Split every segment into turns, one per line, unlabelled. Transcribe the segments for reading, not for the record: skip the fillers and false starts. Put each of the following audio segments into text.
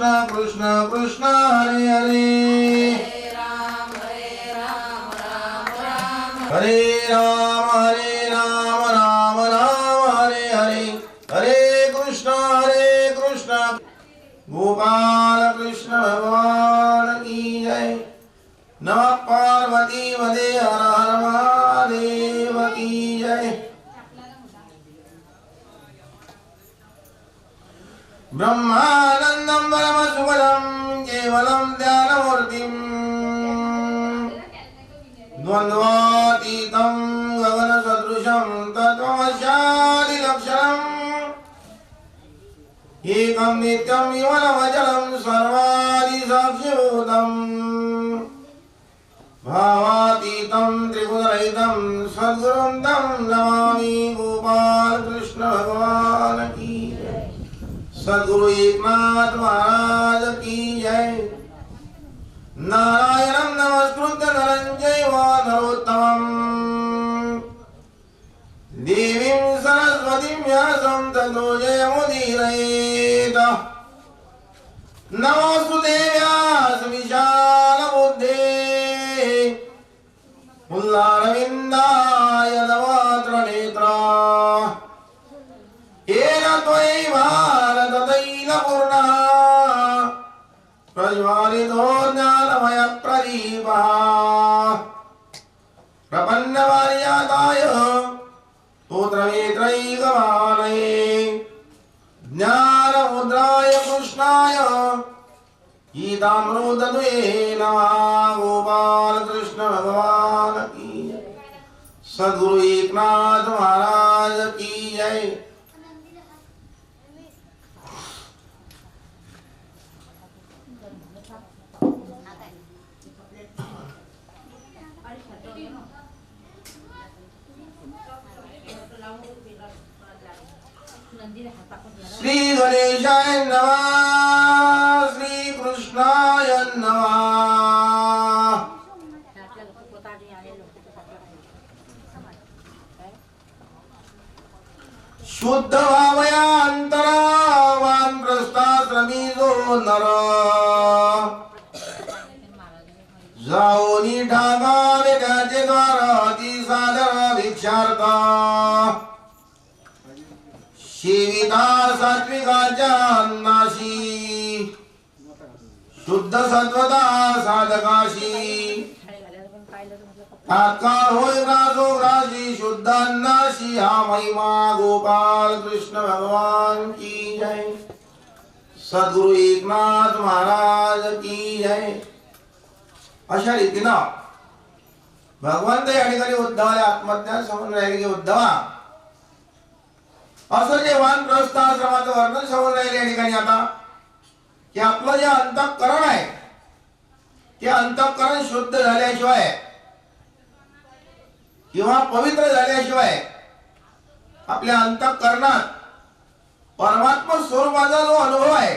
कृष्ण कृष्ण कृष्ण हरे हरे हरे राम राम राम हरे हरे हरे कृष्ण गोपाल कृष्ण भगवान की जय। नमः पार्वती वदे हर हर महादेव की जय। ब्रह्मानंदं परमसुखदं केवलं ध्यानमूर्तिं द्वन्द्वातीतं गगनसदृशं तत्त्वमस्यादिलक्षणम् एकं नित्यं विमलमचलं सर्वादिसाक्षिभूतम् भावातीतं त्रिगुणरहितं सद्गुरुं तं नमामि। गोपाल कृष्ण भगवान की जय। सद्गुरु एकनाथ महाराज की जय। नारायणं नमस्कृत्य नरं चैव नरोत्तमं देवीं सरस्वतीं व्यासं ततो जयमुदीरयेत्। नमोऽस्तुते व्यासविशालबुद्धे पुल्लारविन्दाय नवत्रनेत्रा येन त्वयि भारततैलपूर्णः प्रज्वालितो ज्ञानमयप्रदीपः प्रपन्नवार्यादाय पुत्रमित्रैकपालये ज्ञानमुद्राय कृष्णाय गीतामृतद्वये नमः। गोपाल कृष्ण भगवान की जय। सद्गुरु एकनाथ महाराज की जय। श्री गणेशाय नमः। श्री कृष्णाय नमः। शुद्ध भावया अंतरा वानप्रस्थाश्रमी जो नर जाऊनी ठाकावे त्याचे द्वार अति सादर भिक्षार्थ शिविता सात्विकाच्या अन्नाशी शुद्ध सत्वता साधकाशी तात्काळ होय ग्रासोग्रासी शुद्ध अन्नाशी हा महिमा। गोपाल कृष्ण भगवान की जय। सद्गुरु एकनाथ महाराज की जय। अशा रीतीनं भगवंत या ठिकाणी उद्धवाला आत्मज्ञान सांगून राहिले की उद्धवा असं जे वानप्रस्थ आश्रमाचं वर्णन सांगून राहिले या ठिकाणी आता की आपलं जे अंतःकरण आहे ते अंतःकरण शुद्ध झाल्याशिवाय किंवा पवित्र झाल्याशिवाय आपल्या अंतःकरणात परमात्मा स्वरूपाचा जो अनुभव आहे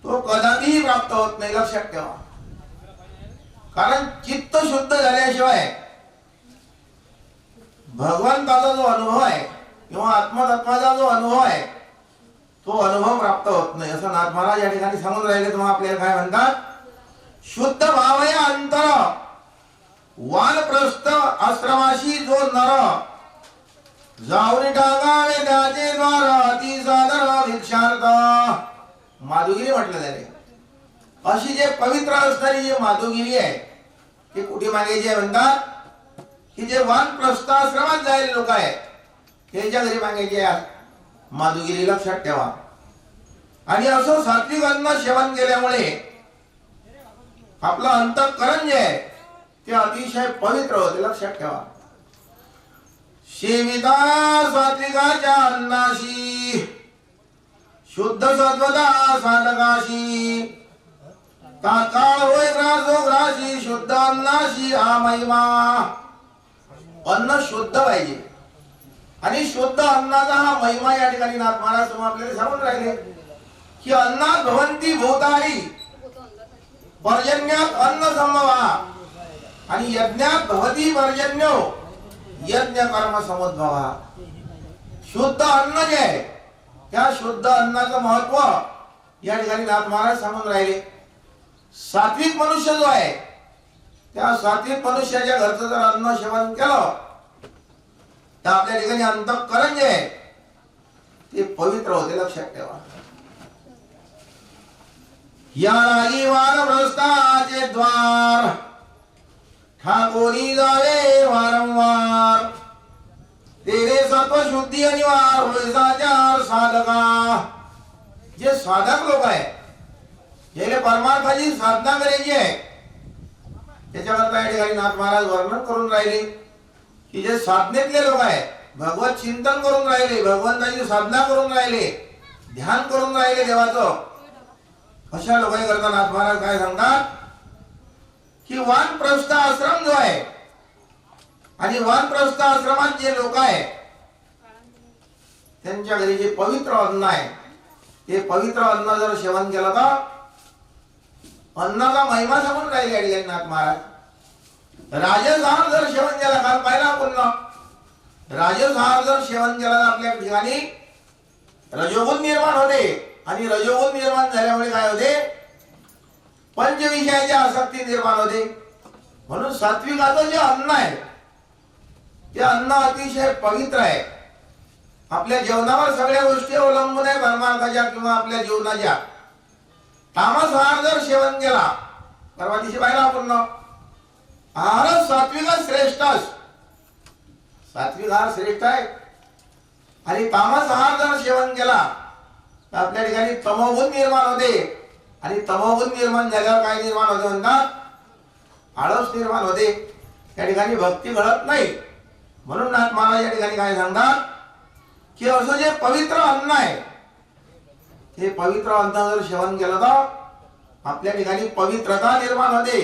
तो कदापिही प्राप्त होत नाही, लक्षात ठेवा। कारण चित्त शुद्ध झाल्याशिवाय भगवंताचा जो अनुभव आहे किंवा आत्मतत्वाचा जो अनुभव आहे तो अनुभव प्राप्त होत नाही असं नाथ महाराज या ठिकाणी सांगून राहिले। तुम्हाला आपल्याला काय म्हणतात? शुद्ध भावय अंतर वानप्रस्थ आश्रमाशी जो नर जाऊन टाकावे त्याचे द्वार अति सादर भिक्षार्थ माधुगिरी म्हटलं जाते। अशी जे पवित्र असणारी जी माधुगिरी आहे ती कुठे मागायची आहे म्हणतात की जे वानप्रस्थ आश्रमात जायले लोक आहेत त्यांच्या घरी मागायची आहे माधुगिरी, लक्षात ठेवा। आणि असं सात्विक अन्न सेवन केल्यामुळे आपलं अंतःकरण जे आहे ते अतिशय पवित्र होते, लक्षात ठेवा। सेविता सात्विकाच्या अन्नाशी शुद्ध सत्वता साधकाशी तात्काळ होय ग्रासोग्रासी शुद्ध अन्नाशी हा महिमा। अन्न शुद्ध पाहिजे आणि शुद्ध अन्नाचा हा महिमा या ठिकाणी नाथ महाराज आपल्याला सांगून राहिले की अन्नात भवंती भूतानि पर्जन्यात अन्न संभवा आणि यज्ञात भवती पर्जन्यो यज्ञ कर्म समुद्भवा। शुद्ध अन्न जे आहे त्या शुद्ध अन्नाचं महत्व या ठिकाणी नाथ महाराज सांगून राहिले सात्विक मनुष्य जो आहे त्या सात्विक मनुष्याच्या घरचं जर अन्न सेवन केलं तर आपल्या ठिकाणी अंतःकरण जे आहे ते पवित्र होते, लक्षात ठेवा. या रागी वानप्रस्थाचे द्वार ठाकोरी जावे वारंवार तेरे सत्व शुद्धी अनिवार होईसाचार साधका. जे साधक लोक आहे ज्याला परमार्थाची साधना करायची आहे त्याच्याकरता या ठिकाणी नाथ महाराज वर्णन करून राहिले की जे साधनेतले लोक आहे भगवत चिंतन करून राहिले, भगवंताची साधना करून राहिले, ध्यान करून राहिले देवाचं, अशा लोकांनी करता नाथ महाराज काय सांगतात की वानप्रस्थ आश्रम जो आहे आणि वानप्रस्थ आश्रमात जे लोक आहे त्यांच्या घरी जे पवित्र अन्न आहे ते पवित्र अन्न जर सेवन केलं तर अन्नाचा महिमा सांगून राहिले अडील नाथ महाराज. राजसहार जर सेवन केला, काल पाहिला आपण ना, राजसहार जर सेवन केला तर आपल्या ठिकाणी रजोगुण निर्माण होते आणि रजोगुण निर्माण झाल्यामुळे काय होते पंचविषयाची आसक्ती निर्माण होते. म्हणून सात्विकाचं जे अन्न आहे ते अन्न अतिशय पवित्र आहे. आपल्या जेवणावर सगळ्या गोष्टी अवलंबून आहे परमार्थाच्या किंवा आपल्या जीवनाच्या. तामस आहार जर सेवन केला, परवा दिवशी पाहिला आपण आहार सात्विक श्रेष्ठ, सात्विक आहार श्रेष्ठ आहे आणि तामस आहार जर सेवन केला तर आपल्या ठिकाणी तमोगुण निर्माण होते आणि तमोगुण निर्माण झाल्यावर काय निर्माण होते म्हणतात आळस निर्माण होते, त्या ठिकाणी भक्ती घडत नाही. म्हणून नाथ महाराज या ठिकाणी काय सांगतात की असं जे पवित्र अन्न आहे हे पवित्र अन्न जर सेवन केलं तर आपल्या ठिकाणी पवित्रता निर्माण होते.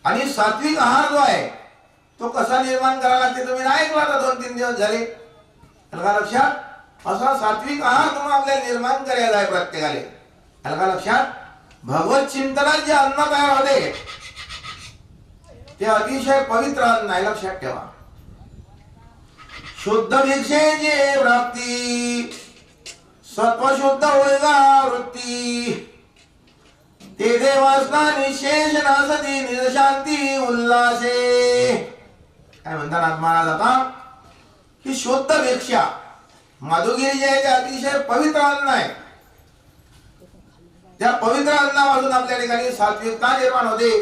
आणि सात्विक आहार जो आहे तो कसा निर्माण करायला लागते तुम्ही नाही ऐकला आता 2-3 दिवस झाले हलका लक्षात. असा सात्विक आहार तुम्हाला आपल्याला निर्माण करायचा आहे प्रत्येकाले, हलका लक्षात. भगवत चिंतनात जे अन्न तयार होते ते अतिशय पवित्र अन्न आहे, लक्षात ठेवा. शुद्ध भिक्षेची प्राप्ती सत्वशुद्ध होईगा वृत्ती ते देवासना निशेष नासती निशांती उल्लासे. काय म्हणतात नाथ महाराज आता की शुद्ध भिक्षा माधुगिरी जे आहे ते अतिशय पवित्र अन्न आहे. त्या पवित्र अन्नापासून आपल्या ठिकाणी सात्विकता निर्माण होते.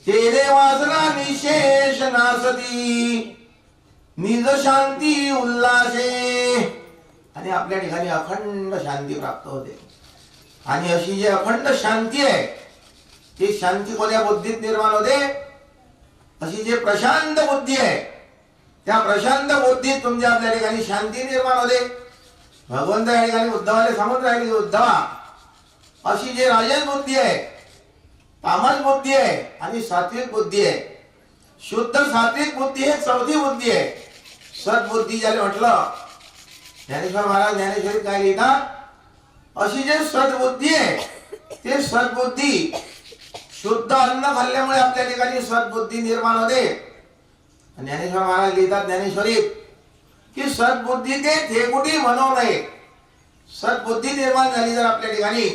तेरे वासना निशेष नासती निज शांती उल्लासे आणि आपल्या ठिकाणी अखंड शांती प्राप्त होते. आणि अशी जी अखंड शांती आहे ती शांती कोण्या बुद्धीत निर्माण होते, अशी जे प्रशांत बुद्धी आहे त्या प्रशांत बुद्धीत तुमच्या आपल्या ठिकाणी शांती निर्माण होते. भगवंत या ठिकाणी उद्धवाला सांगून राहिले उद्धवा अशी जी राजस बुद्धी आहे, तामस बुद्धी आहे आणि सात्विक बुद्धी आहे. शुद्ध सात्विक बुद्धी हे चौथी बुद्धी आहे. सद्बुद्धी ज्याला म्हटलं ज्ञानेश्वर महाराज ज्ञानेश्वरीत काय लिहितात, अशी जे सद्बुद्धी आहे ते सद्बुद्धी शुद्ध अन्न खाल्ल्यामुळे आपल्या ठिकाणी सद्बुद्धी निर्माण होते. ज्ञानेश्वर महाराज लिहितात ज्ञानेश्वरीत की सद्बुद्धी ते थेकुटी म्हणू नये. सद्बुद्धी निर्माण झाली जर आपल्या ठिकाणी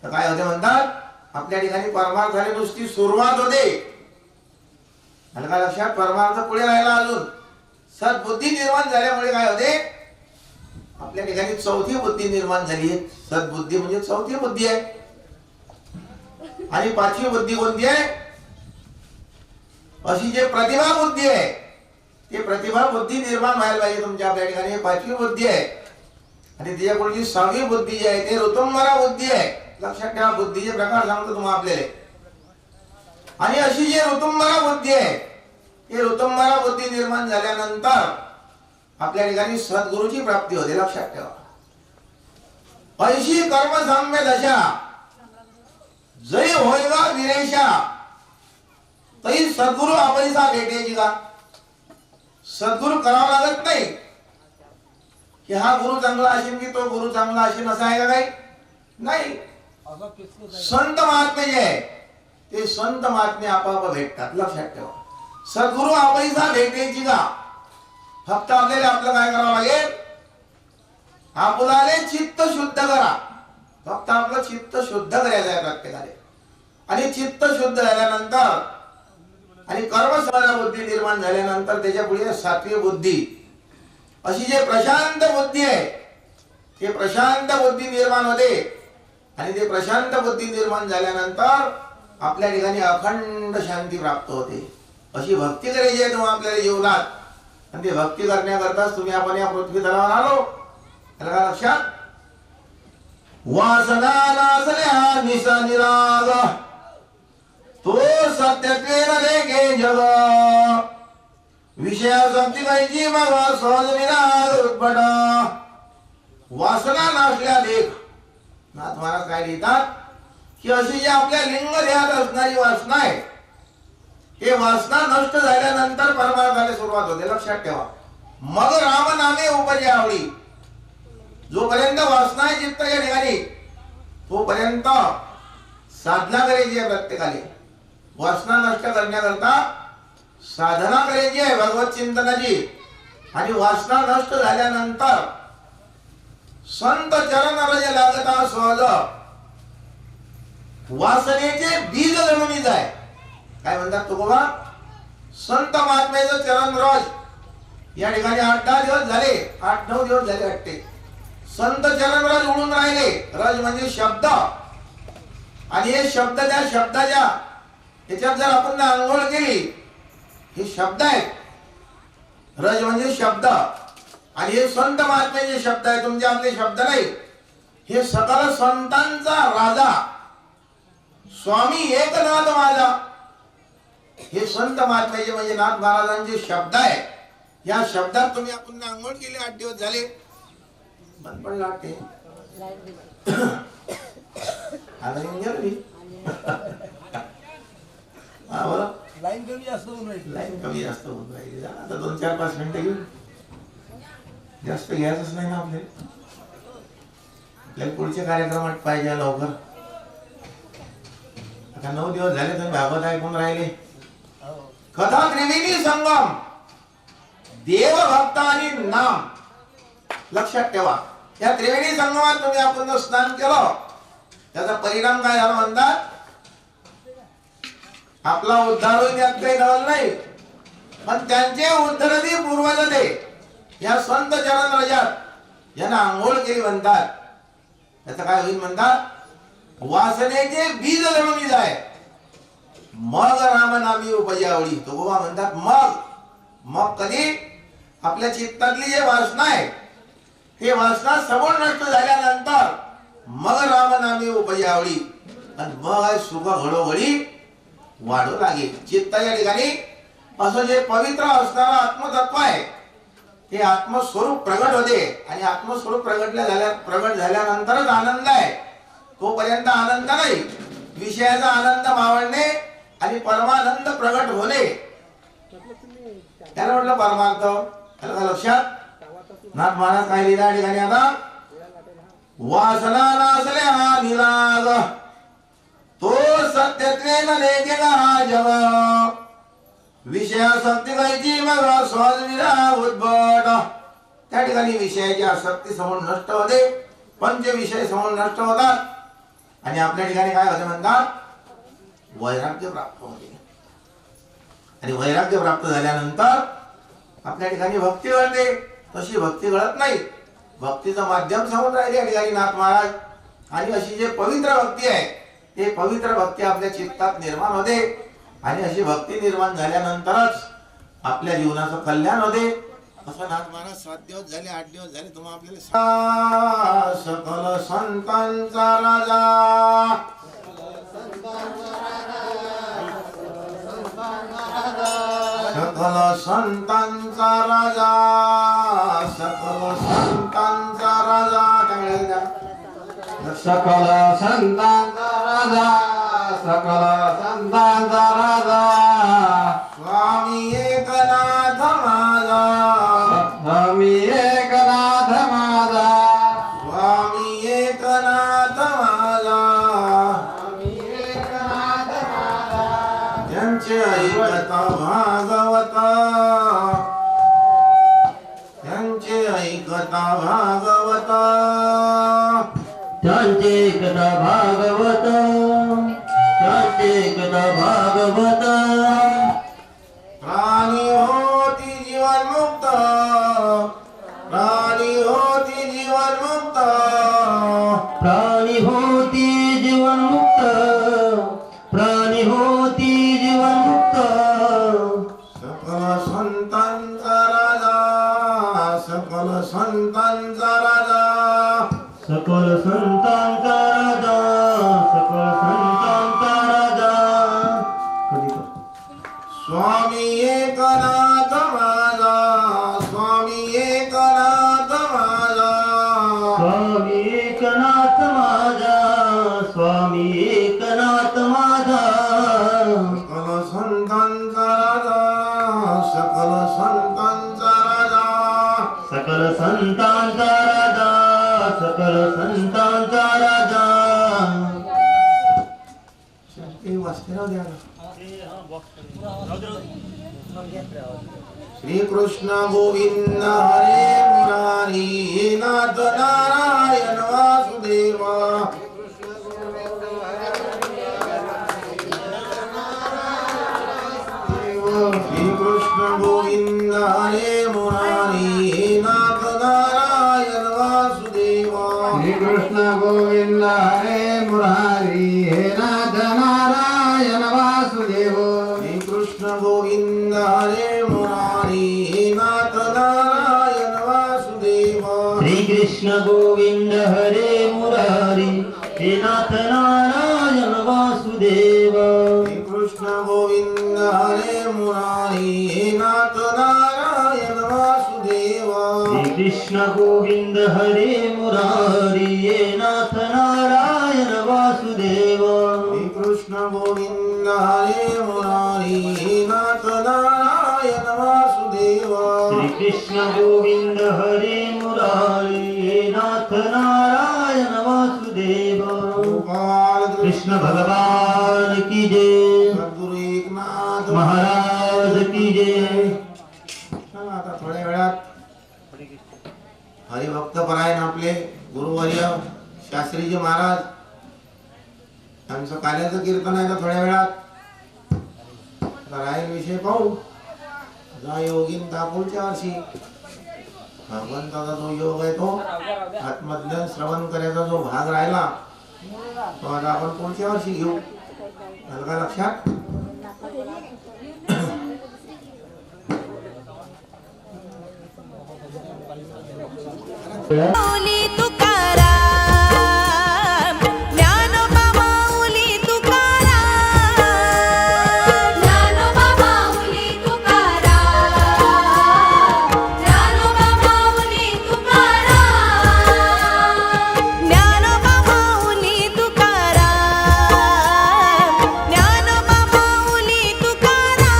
तर काय होते म्हणतात आपल्या ठिकाणी परमार्थाने नुसती सुरुवात होते, हलका लक्षात. परमार्थ पुढे राहिला अजून सद्बुद्धी निर्माण झाल्यामुळे काय होते आपल्या ठिकाणी चौथी बुद्धी निर्माण झाली आहे. सद्बुद्धी म्हणजे चौथी बुद्धी आहे. आणि पाचवी बुद्धी कोणती आहे, अशी जे प्रतिभा बुद्धी आहे ते प्रतिभा बुद्धी निर्माण व्हायला पाहिजे तुमच्या आपल्या ठिकाणी. पाचवी बुद्धी आहे आणि त्याच्याकडची 6वी बुद्धी जी आहे ते ऋतुंबरा बुद्धी आहे. लक्षात ठेवा, बुद्धीचे प्रकार सांगतो तुम्हाला आपल्याला. आणि अशी जी ऋतुंबरा बुद्धी आहे ते ऋतुंबरा बुद्धी निर्माण झाल्यानंतर आपल्या ठिकाणी सद्गुरूची प्राप्ती होते, लक्षात ठेवा. ऐशी कर्म साम्य दशा जय होयगा विरेशा तरी सद्गुरू आपलीसा भेटायची का. सद्गुरू करावा लागत नाही की हा गुरु चांगला असेल की तो गुरु चांगला असेल असं आहे का काही नाही. संत महात्मे जे आहे ते संत महात्मे आपोआप भेटतात, लक्षात ठेवा. सद्गुरू आपलीसा भेटायची का, फक्त आपल्याला आपलं काय करावं लागेल आपल्याला चित्त शुद्ध करा. फक्त आपलं चित्त शुद्ध करायचं आहे प्रत्येकाने. आणि चित्त शुद्ध झाल्यानंतर आणि कर्मसमाना बुद्धी निर्माण झाल्यानंतर त्याच्या पुढे सात्विक बुद्धी अशी जे प्रशांत बुद्धी आहे ते प्रशांत बुद्धी निर्माण होते. आणि ते प्रशांत बुद्धी निर्माण झाल्यानंतर आपल्या ठिकाणी अखंड शांती प्राप्त होते. अशी भक्ती करायची आहे तुम्हाला आपल्याला जीवनात. आणि ते भक्ती करण्याकरताच तुम्ही आपण या पृथ्वी तलावर आलो. त्याला लक्षात वासना नासल्या निसा निराग तो सत्यत्वेन लेखे जग विषयासक्ती कायची मग सहज विराग उत्पट. वासना नासल्या लेख नाथ महाराज काय लिहितात की अशी जी आपल्या लिंग देहात असणारी वासना आहे ते वासना नष्ट झाल्यानंतर परमार्थाला सुरुवात होते. लक्षात ठेवा. मग राम नामे उपजे आवडी. जोपर्यंत वासना आहे चित्त या ठिकाणी तोपर्यंत साधना करायची आहे प्रत्येकाने. वासना नष्ट करण्याकरता साधना करायची आहे भगवत चिंतनाची. आणि वासना नष्ट झाल्यानंतर संत चरण रज लागता सहज वासनेचे बीज जमिनी जाय. काय म्हणतात तुकोबा? संत महात्म्याचं चरण रज या ठिकाणी 8-10 दिवस झाले, 8-9 दिवस झाले वाटते. संत चरण रज उडून राहिले. रज म्हणजे शब्द. आणि हे शब्द त्या शब्दाच्या याच्यात जर आपण आंघोळ केली हे शब्द आहेत. रज म्हणजे शब्द. आणि हे संत महात्म्याचे शब्द आहे, तुमचे आपले शब्द नाही. हे सकल संतांचा राजा स्वामी एकनाथ माझा हे संत महात्म्याचे म्हणजे नाथ महाराजांचे शब्द आहे. या शब्दात तुम्ही आपण आंघोळ केली 8 दिवस झाले बंद पडला ते
लाईन कमी जास्त होऊन राहील.
लाईन कमी जास्त होऊन राहिली. आता 2-4-5 मिनिटं घेऊ. जास्त घ्यायचंच नाही ना आपल्याला. आपल्याला पुढच्या कार्यक्रमात पाहिजे लवकर. आता 9 दिवस झाले तर भागवत ऐकून राहिले. कथा त्रिवेणी संगम देव भक्त आणि नाम. लक्षात ठेवा. या त्रिवेणी संगमात तुम्ही आपण स्नान केलं त्याचा परिणाम काय झाला म्हणतात? आपला उद्धार होईल यात काही नवल नाही. पण त्यांचे उद्धरती पूर्वज ते या संत चरण रजात यांना आंघोळ केली म्हणतात. त्याचं काय होईल म्हणतात? वासनेचे बीज जमिनी जाय मग रामनामी उपजावळी. तो गोवा म्हणतात मग. मग कधी? आपल्या चित्तातली जे वासना आहे ते वासना समोर नष्ट झाल्यानंतर मग रामनामी उपजावळी. आणि मग सुख घडोघडी वाढू लागेल. चित्त या ठिकाणी असं जे पवित्र असणारं आत्मतत्व आहे ते आत्मस्वरूप प्रगट होते. आणि आत्मस्वरूप प्रगट झाल्यानंतरच आनंद आहे. तोपर्यंत आनंद नाही. विषयाचा आनंद मावळणे आणि परमानंद प्रगट होणे त्याला म्हटलं परमार्थ. त्याला लक्षात नाथ महाराज काय लिहिला या ठिकाणी आता? वासना नासल्या निराग तो सत्यत्वेन लेखे जग विषयासक्ती गायची मग सहज विराग उद्भट. त्या ठिकाणी विषयाची आसक्ती समोर नष्ट होते. पंच विषय समोर नष्ट होतात. आणि आपल्या ठिकाणी काय होते म्हणतात? वैराग्य प्राप्त होते. आणि वैराग्य प्राप्त झाल्यानंतर आपल्या ठिकाणी भक्ती घडते. तशी भक्ती घडत नाही. भक्तीचं माध्यम समोर राहिले या ठिकाणी नाथ महाराज. आणि अशी जे पवित्र भक्ती आहे ते पवित्र भक्ती आपल्या चित्तात निर्माण होते. आणि अशी भक्ती निर्माण झाल्यानंतरच आपल्या जीवनाचं कल्याण होते. असं नाथ महाराज 7 दिवस झाले 8 दिवस झाले तुम्हाला आपल्याला सकल संतांचा राजा सकल संतांचा राजा सकल संतांचा राजा.
सकल संतांचा राजा सकल संतांचा राजा
स्वामी एकनाथ माझा
स्वामी एकनाथ माझा
स्वामी एकनाथ माझा
स्वामी एकनाथ माझा
त्यांचे ऐकता भागवत त्यांचे ऐकता भागवता
त्यांचे कथा भागवत त्यांचे कथा भागवत
प्राणी होती जीवनमुक्त प्राणी होती जीवनमुक्त
प्राणी होती जीवनमुक्त प्राणी होती जीवनमुक्त
सकल संतांचा राजा सकल संतांचा राजा
सकल संतांचा राजा सकल संतांचा राजा कधी कर
स्वामी एकनाथ माझा स्वामी एकनाथ माझा
स्वामी एकनाथ माझा स्वामी एकनाथ माझा
सकल संतांचा राजा सकल संतांचा राजा
सकल संतांचा राजा सकल संतांचा राजा
ते वाचते द्या श्री कृष्ण गोविंद हरे मुरारी हे नाथ नारायण वासुदेवा श्री कृष्ण गोविंद हरे मुरारी हे नाथ नारायण वासुदेवा
श्री कृष्ण गोविंद हरे मुरारी हे नाथ नारायण वासुदेव
श्री कृष्ण गोविंद हरे मुरारी हे नाथ नारायण वासुदेवा
श्री कृष्ण गोविंद हरे मुरारी हे नाथ नारायण वासुदेव
श्री कृष्ण गोविंद हरे मुरारी हे नाथ नारायण वासुदेवा
श्री कृष्ण गोविंद हरे मुरारी हे नाथ नारायण वासुदेव
श्री कृष्ण गोविंद हरे मुरारी हे नाथ नारायण वासुदेवा
श्री कृष्ण गोविंद हरे मुरारी हे नाथ नारायण वासुदेव
गोपाल
कृष्ण भगवान की जय
सद्गुरु एकनाथ
महाराज की जय
चला आता थोड्या वेळात हरिभक्त परायण आपले गुरुवर्य शास्त्रीजी महाराज त्यांचं कार्याचं कीर्तन आहे तर थोड्या वेळात राहील विषय पाहू जा योगीन पुढच्या वर्षी भगवंताचा जो योग आहे तो आत्मज्ञान श्रवण करायचा जो भाग राहिला तो आता आपण पुढच्या वर्षी घेऊ आलं का लक्षात
माऊली तुकाराम ज्ञानोबा माऊली तुकाराम ज्ञानोबा माऊली तुकाराम ज्ञानोबा माऊली तुकाराम ज्ञानोबा माऊली तुकाराम ज्ञानोबा माऊली तुकाराम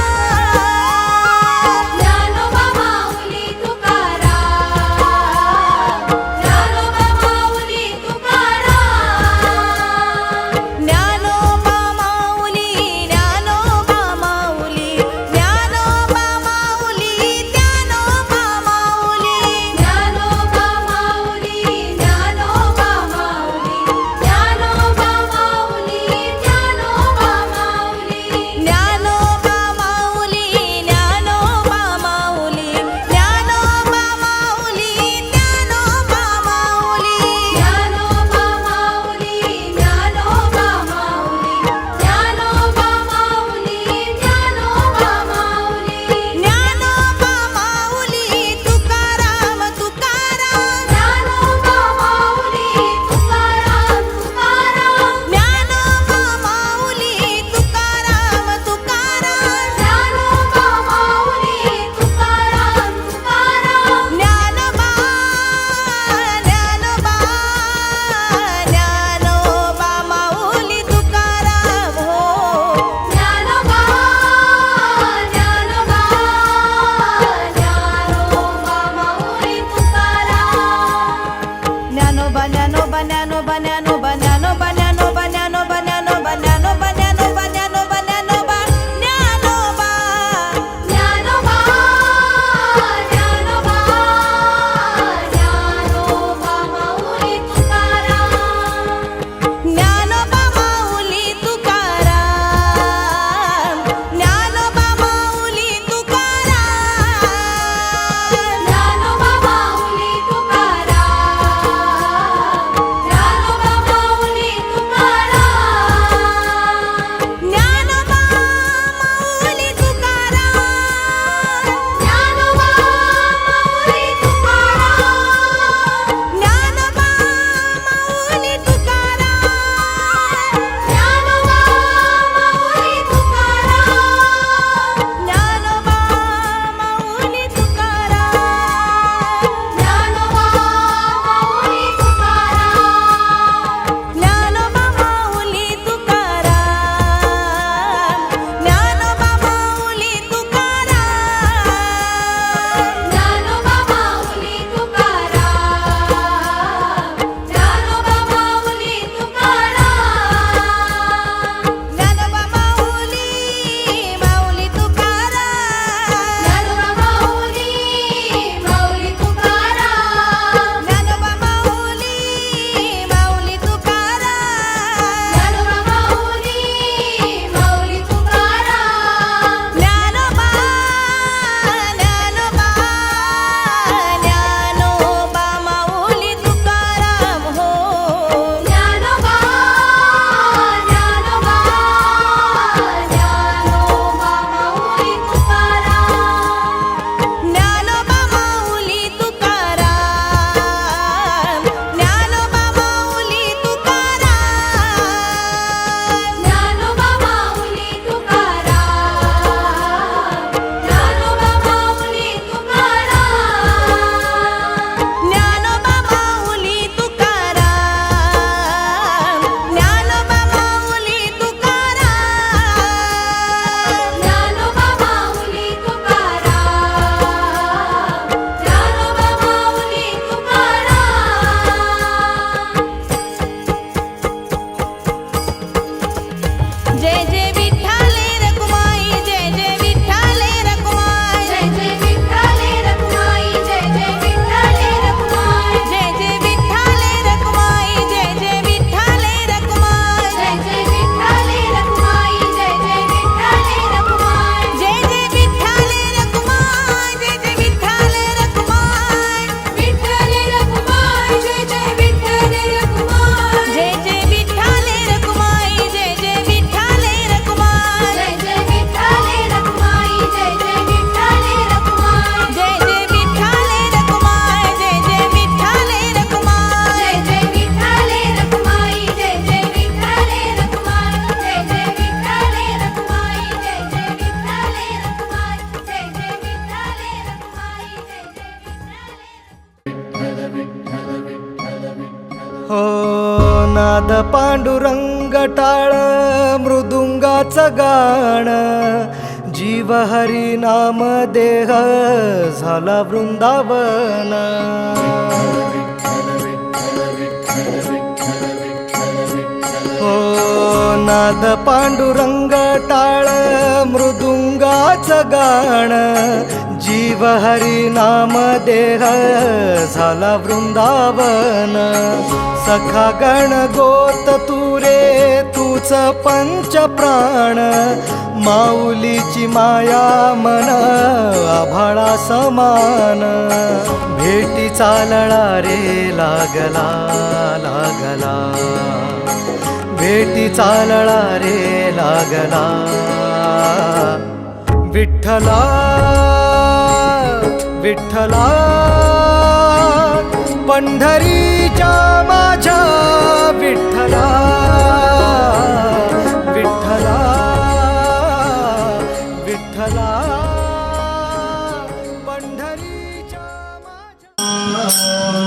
ज्ञानोबा माऊली तुकाराम ज्ञानोबा
हो नाद पांडुरंग टाळ मृदुंगाचं गाण जीव हरी नाम देह झाला वृंदावन हो नाद पांडुरंग टाळ मृदुंगाचं गाण जीव हरी नाम देह झाला वृंदावन सखा गण गोत तुरे तूच पंच प्राण माऊलीची माया मन आभाळा समान भेटी चालळा रे लागला लागला भेटी चालळा रे लागला विठ्ठला विठ्ठला पंढरीच्या माझ्या विठ्ठला विठ्ठला विठ्ठला पंढरीच्या माझ्या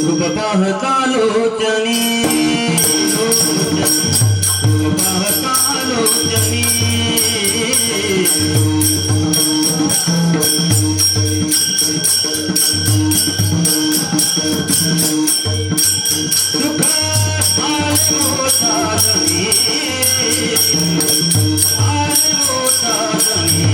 रूप पाहता लोचनी रूप पाहता लोचनी सुख आले मोठा जनी आले मोठा जनी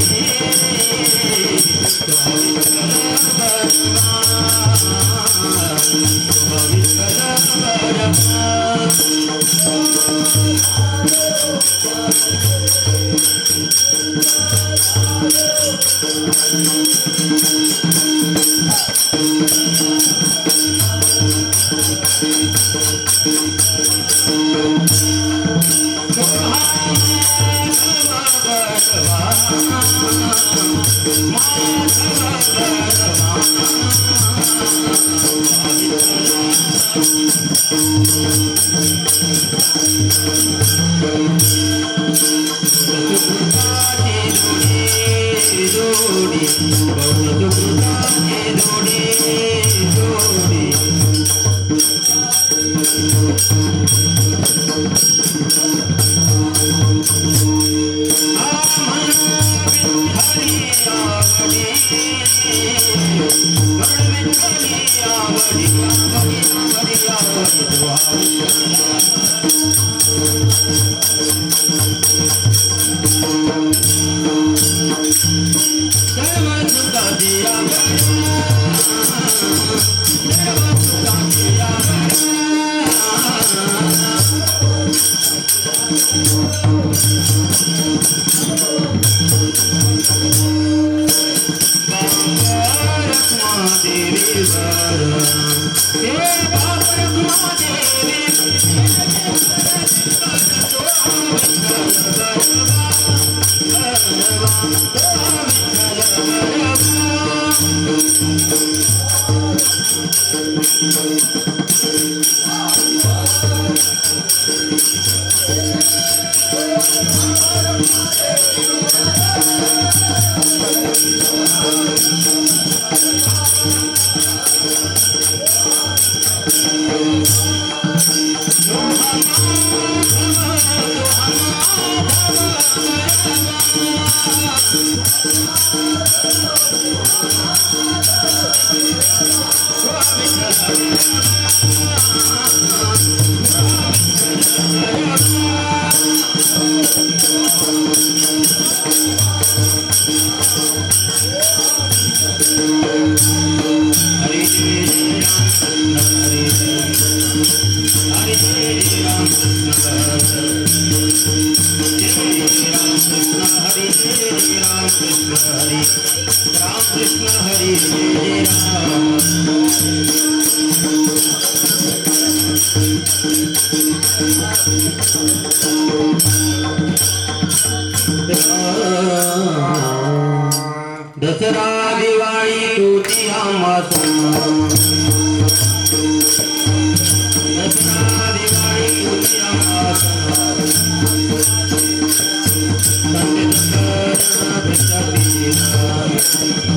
Thank you. दसरा दिवाळी तुझी आम्हास दसरा दिवाळी तुझी आम्हास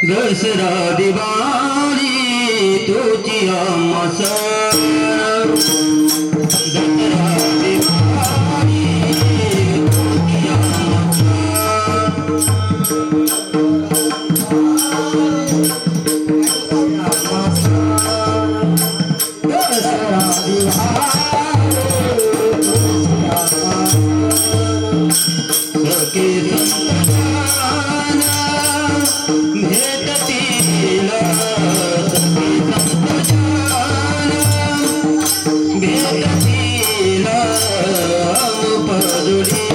दसरा दिवाळी तुझी आम्हास दसरा दिवाळी तुझी आम्हास दसरा दिवाळी भेटतील भेटतील पदुरीला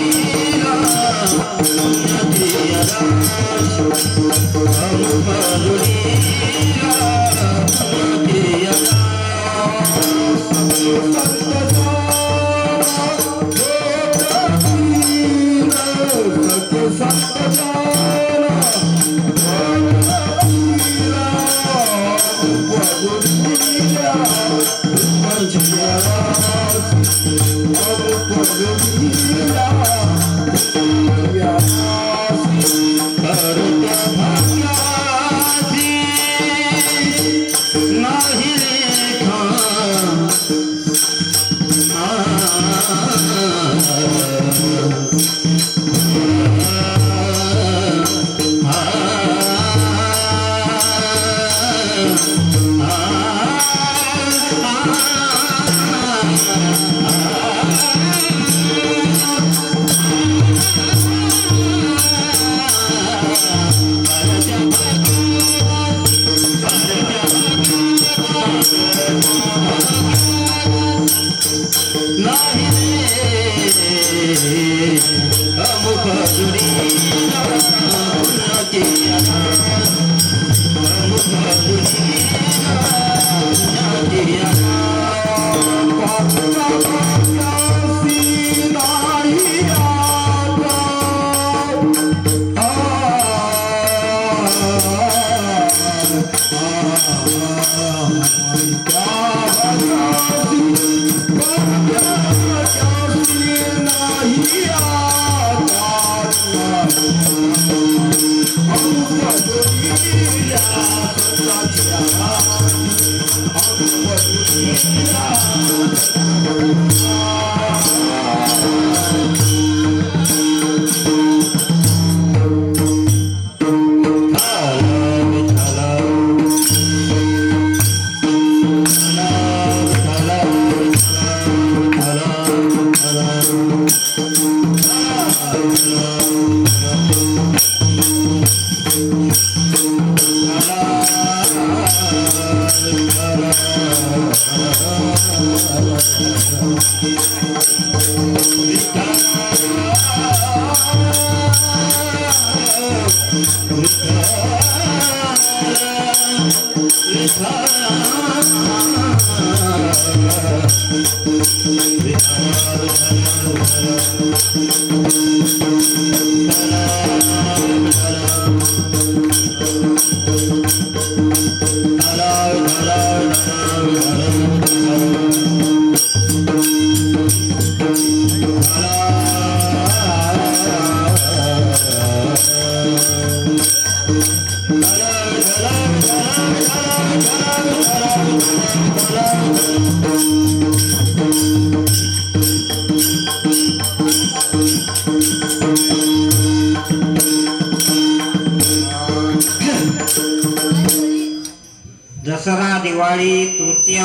दसरा दिवाळी तृतीय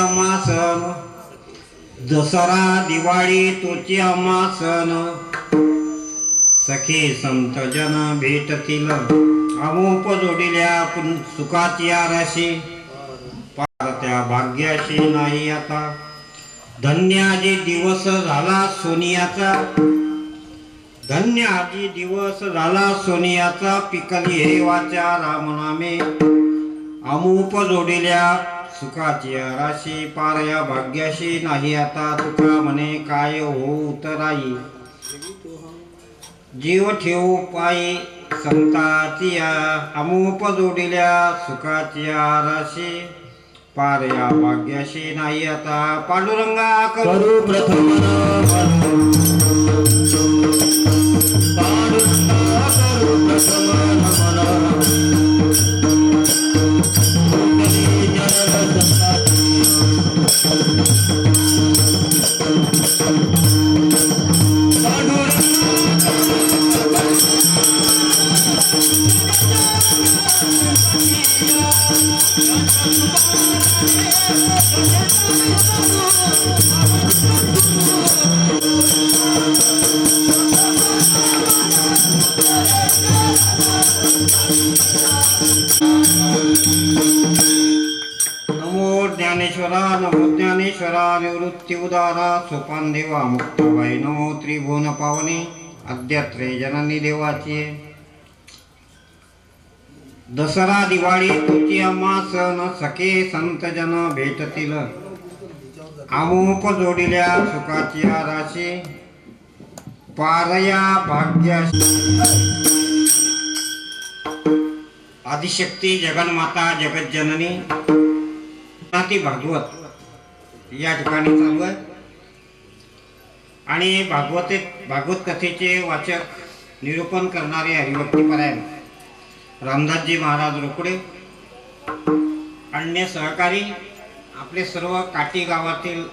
सण, दसरा दिवाळी तृतीय सण, सखे संत जन भेटतील अमोप जोडिल्या सुखाची राशी, पारत्या भाग्याशी नाही आता, धन्य आजी दिवस झाला सोनियाचा, धन्य आजी दिवस झाला सोनियाचा, पिकली हे वाचा रामनामे अमूप जोडिल्या सुखाची राशी, पार या भाग्याशी नाही आता, तुका म्हणे काय हो उतराई, जीव ठेवू पायी संताची अमूप जोडिल्या सुखाची राशी, पार या भाग्याशी नाही आता, पांडुरंगा करू प्रथम पांडुरंगा करू प्रथम नमो ज्ञानेश्वरा, नमो ज्ञानेश्वरा, निवृत्ती उदारा, सोपान देवा मुक्ताबाई, नमो त्रिभुवन पावनी, अद्यत्रे जननी देवाची. दसरा दिवाळी तृतीय सण, सखे संत जन भेटतील अमोप जोडिल्या सुखाची राशी, पारया भाग्याशी. आदिशक्ती जगन्माता जगज्जननी भागवत या ठिकाणी चालू आहे आणि भागवत कथेचे वाचक निरूपण करणारे हरिभक्तीपरायण रामदासजी महाराज रोकडे, अन्य सहकारी आपले सर्व काटी गावातील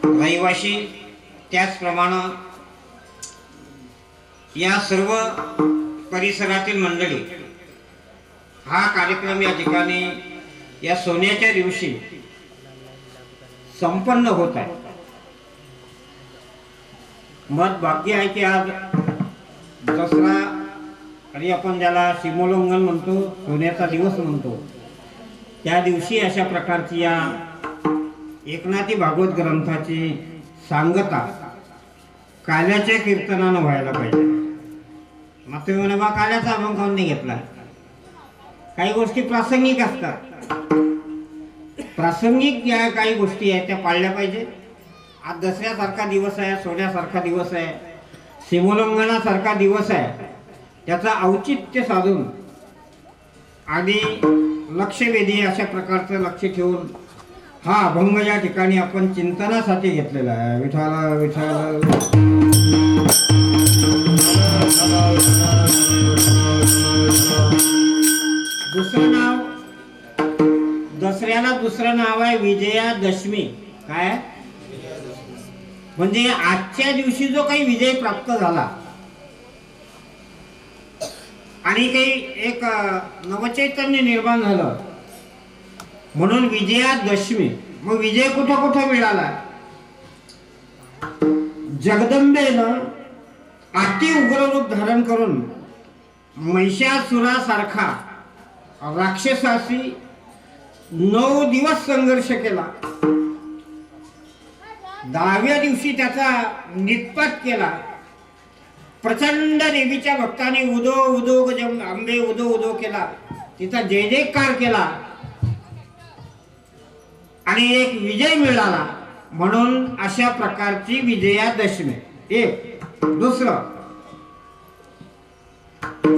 रहिवासी, त्याचप्रमाणे या सर्व परिसरातील मंडळी, हा कार्यक्रम या ठिकाणी या सोन्याच्या दिवशी संपन्न होत आहे. मत भाग्य आहे की आज दसरा आणि आपण ज्याला सीमोल्लंघन म्हणतो, सोन्याचा दिवस म्हणतो, त्या दिवशी अशा प्रकारची या एकनाथी भागवत ग्रंथाची सांगता काल्याच्या कीर्तनानं व्हायला पाहिजे. मग तुम्ही म्हणे बा काल्याचा अभंग खाऊन नाही घेतला. काही गोष्टी प्रासंगिक असतात, प्रासंगिक ज्या काही गोष्टी आहेत त्या पाळल्या पाहिजे. आज दसऱ्यासारखा दिवस आहे, सोन्यासारखा दिवस आहे, सीमोल्लंघनासारखा दिवस आहे, त्याचा औचित्य साधून आणि लक्षवेधी अशा प्रकारचं लक्ष ठेवून हा अभंग या ठिकाणी आपण चिंतनासाठी घेतलेला आहे. विठ्ठल विठ्ठल. दुसरं नाव दसऱ्याला दुसरं नाव आहे विजयादशमी. काय म्हणजे आजच्या दिवशी जो काही विजय प्राप्त झाला आणि काही एक नवचैतन्य निर्माण झालं म्हणून विजयादशमी. मग विजय कुठं कुठं मिळाला? जगदंबेनं अति उग्र रूप धारण करून महिषासुरासारखा राक्षसाशी 9 दिवस संघर्ष केला. 10व्या दिवशी त्याचा निष्पात केला प्रचंड देवीच्या भक्तांनी उदो उदो गजम आंबे उदो उदो केला, तिचा जय जयकार केला आणि एक विजय मिळाला. म्हणून अशा प्रकारची विजयादशमी. एक. दुसरं,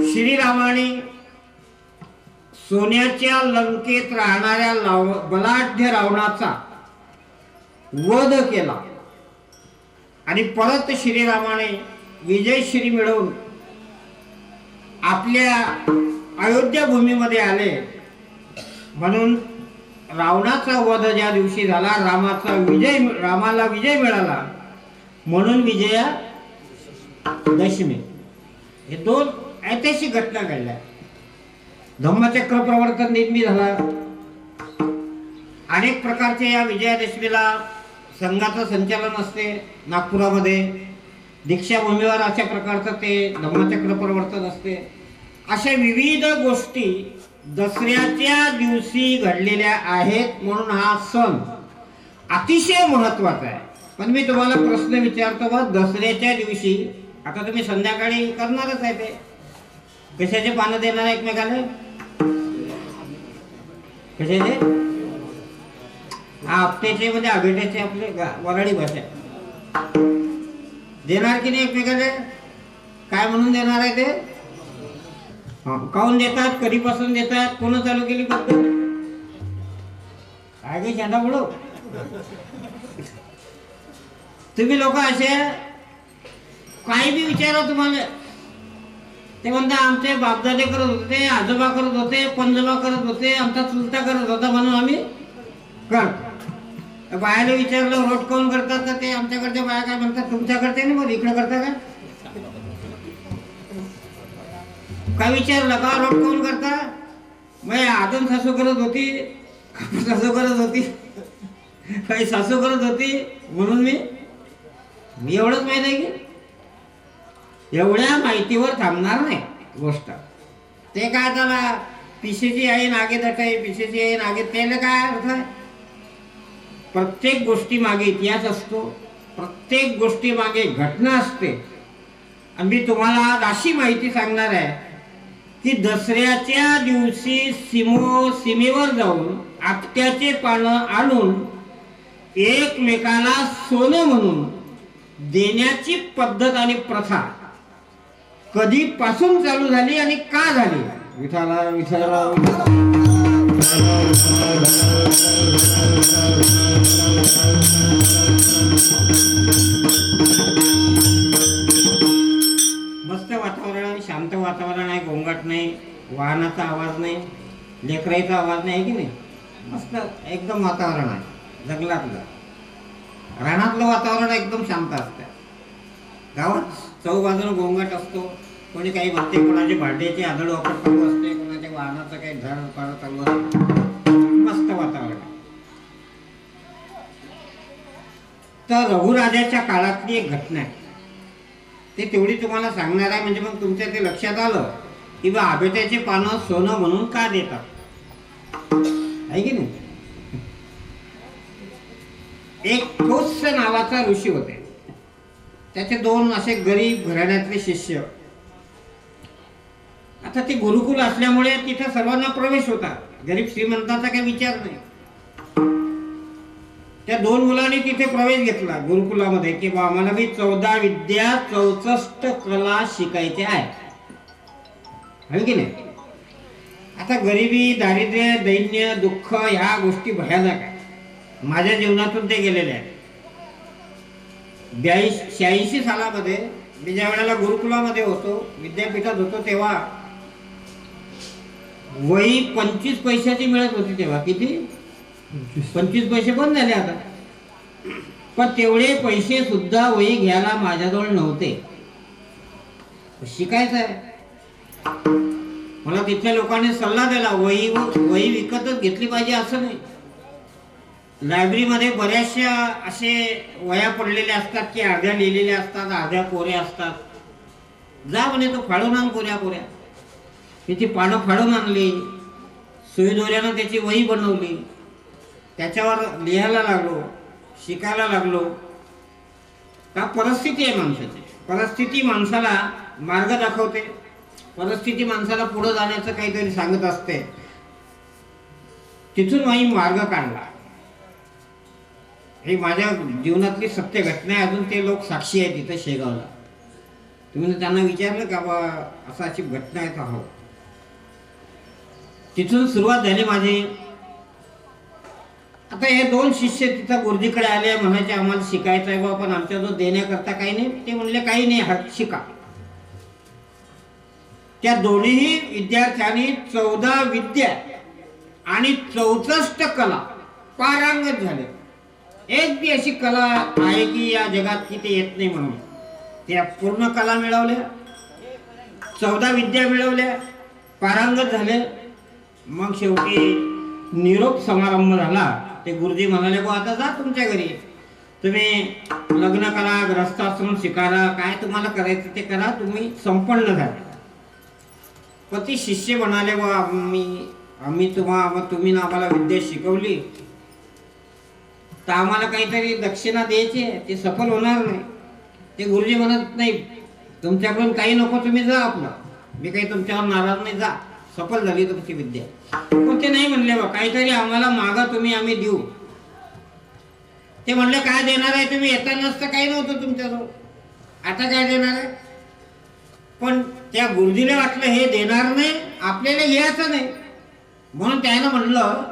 श्रीरामाने सोन्याच्या लंकेत राहणाऱ्या बलाढ्य रावणाचा वध केला आणि परत श्रीरामाने विजयश्री मिळवून आपल्या अयोध्या भूमीमध्ये आले. म्हणून रावणाचा वध ज्या दिवशी झाला, रामाला विजय मिळाला, म्हणून विजया दशमी. हे दोन ऐतिहासिक घटना घडल्या. धम्मचक्र प्रवर्तन दिन झाला. अनेक प्रकारचे या विजयादशमीला संघाचं संचालन असते नागपुरामध्ये. दीक्षाभूमीवर अशा प्रकारचं ते धम्मचक्र प्रवर्तन असते. अशा विविध गोष्टी दसऱ्याच्या दिवशी घडलेल्या आहेत. म्हणून हा सण अतिशय महत्वाचा आहे. पण मी तुम्हाला प्रश्न विचारतो बा, दसऱ्याच्या दिवशी आता तुम्ही संध्याकाळी करणारच आहे ते, कशाचे पानं देणार एकमेकाला? कशाचे? आपटेचे म्हणजे आगेट्याचे, आपले वराडी भाषा देणार की नाही एकमेकाला? काय म्हणून देणार आहे ते? काऊन देतात? कधीपासून देतात? कोण चालू केली पद्धत? काय काही शांता बोलो. तुम्ही लोक असे काही बी विचारा तुम्हाला, ते म्हणता आमचे बापदादे करत होते, आजोबा करत होते, पंजोबा करत होते, आमचा चुलता करत होता म्हणून आम्ही करतो. बायाला विचारलं रोट काऊन करतात, तर ते आमच्याकडच्या बाया काय म्हणतात, तुमच्याकडचे नाही मग इकडे करता का? काय विचारलं का रोट काऊन करता? मग आदम सासू करत होती, सासू करत होती, काही सासू करत होती म्हणून मी एवढंच माहित आहे की एवढ्या माहितीवर थांबणार नाही गोष्ट. ते काय त्याला पिशेची आहे नागे दट आहे, पिशेची आहे नागे, त्याला काय अर्थ आहे? प्रत्येक गोष्टी मागे इतिहास असतो, प्रत्येक गोष्टी मागे घटना असते. आणि मी तुम्हाला अशी माहिती सांगणार आहे की दसऱ्याच्या दिवशी सीमेवर जाऊन आपट्याचे पानं आणून एकमेकाला सोनं म्हणून देण्याची पद्धत आणि प्रथा कधीपासून चालू झाली आणि का झाली? विठाला विठाला मस्त वातावरण, शांत वातावरण आहे, गोंगाट नाही, वाहनाचा आवाज नाही, लेकराईचा आवाज नाही की नाही, मस्त एकदम वातावरण आहे. जंगलातलं रानातलं वातावरण एकदम शांत असतं. गावात चौबाजून गोंगाट असतो. कोणी काही म्हणते, कोणाचे भांड्याची आदळ वापर चालू असते, कोणाच्या वाहनाचं काही झाड पाड चालू असते. मस्त वातावरण आहे. तर रघुराजाच्या काळातली एक घटना आहे, ते तेवढी तुम्हाला सांगणार आहे. म्हणजे मग तुमच्या ते लक्षात आलं की बा आबेट्याचे पानं सोनं म्हणून का देतात, आहे की नाही. एक ठोस नावाचा ऋषी होते. त्याचे दोन असे गरीब घराण्यातले शिष्य. आता ते गुरुकुल असल्यामुळे तिथे सर्वांना प्रवेश होता. गरीब श्रीमंताचा काही विचार नाही. त्या दोन मुलांनी तिथे प्रवेश घेतला गुरुकुलामध्ये की बा आम्हाला बी 14 विद्या 64 कला शिकायच्या आहे की नाही. आता गरिबी, दारिद्र्य, दैन्य, दुःख ह्या गोष्टी भयानक आहे. माझ्या जीवनातून ते गेलेले आहे. 86 सालामध्ये मी ज्या वेळेला गुरुकुलामध्ये होतो, विद्यापीठात होतो, तेव्हा वही 25 पैशाची मिळत होती. तेव्हा किती? 25 पैसे बंद झाले आता. पण तेवढे पैसे सुद्धा वही घ्यायला माझ्याजवळ नव्हते. शिकायचं आहे. मला तिथल्या लोकांनी सल्ला दिला, वही विकतच घेतली पाहिजे असं नाही. लायब्ररीमध्ये बऱ्याचशा असे वह्या पडलेल्या असतात की अर्ध्या लिहिलेल्या असतात, अर्ध्या कोऱ्या असतात. जा म्हणे तो फाडून आण कोऱ्या. त्याची पानं फाडून आणली, सुई दोऱ्यानं त्याची वही बनवली, त्याच्यावर लिहायला लागलो, शिकायला लागलो. का परिस्थिती आहे माणसाची. परिस्थिती माणसाला मार्ग दाखवते, परिस्थिती माणसाला पुढे जाण्याचं काहीतरी सांगत असते. तिथून मी मार्ग काढला. ही माझ्या जीवनातली सत्य घटना आहे. अजून ते लोक साक्षी आहेत तिथं शेगावला. तुम्ही त्यांना विचारलं का बा असं अशी घटना आहे का? हो. तिथून सुरुवात झाली माझी. आता हे 2 शिष्य तिथं गुरुजीकडे आले, म्हणायचे आम्हाला शिकायचं आहे बा, पण आमच्या जो देण्याकरता काही नाही. ते म्हणले काही नाही, हा शिका. त्या दोन्ही विद्यार्थ्यांनी 14 विद्या आणि 64 कला पारंगत झाले. एक बी अशी कला आहे की या जगात की ते येत नाही म्हणून त्या पूर्ण कला मिळवल्या, 14 विद्या मिळवल्या, पारंगत झाले. मग शेवटी निरोप समारंभ झाला. ते गुरुजी म्हणाले गो आता जा तुमच्या घरी, तुम्ही लग्न करा, ग्रहस्थाश्रम स्वीकारा, काय तुम्हाला करायचं ते करा, तुम्ही संपन्न झाले. पण ती शिष्य म्हणाले बा आम्ही तुम्ही ना आम्हाला विद्या शिकवली तर आम्हाला काहीतरी दक्षिणा द्यायची आहे, ते सफल होणार नाही. ते गुरुजी म्हणत नाही तुमच्याकडून काही नको, तुम्ही जा आपलं, मी काही तुमच्यावर नाराज नाही, जा, सफल झाली तुमची विद्या. पण ते नाही म्हणले बा काहीतरी आम्हाला मागा तुम्ही, आम्ही देऊ. ते म्हणले काय देणार आहे तुम्ही? येतानाच तर काही नव्हतं तुमच्याजवळ, आता काय देणार आहे? पण त्या गुरुजीला वाटलं हे देणार नाही, आपल्याला घ्यायचं नाही, म्हणून त्यानं म्हणलं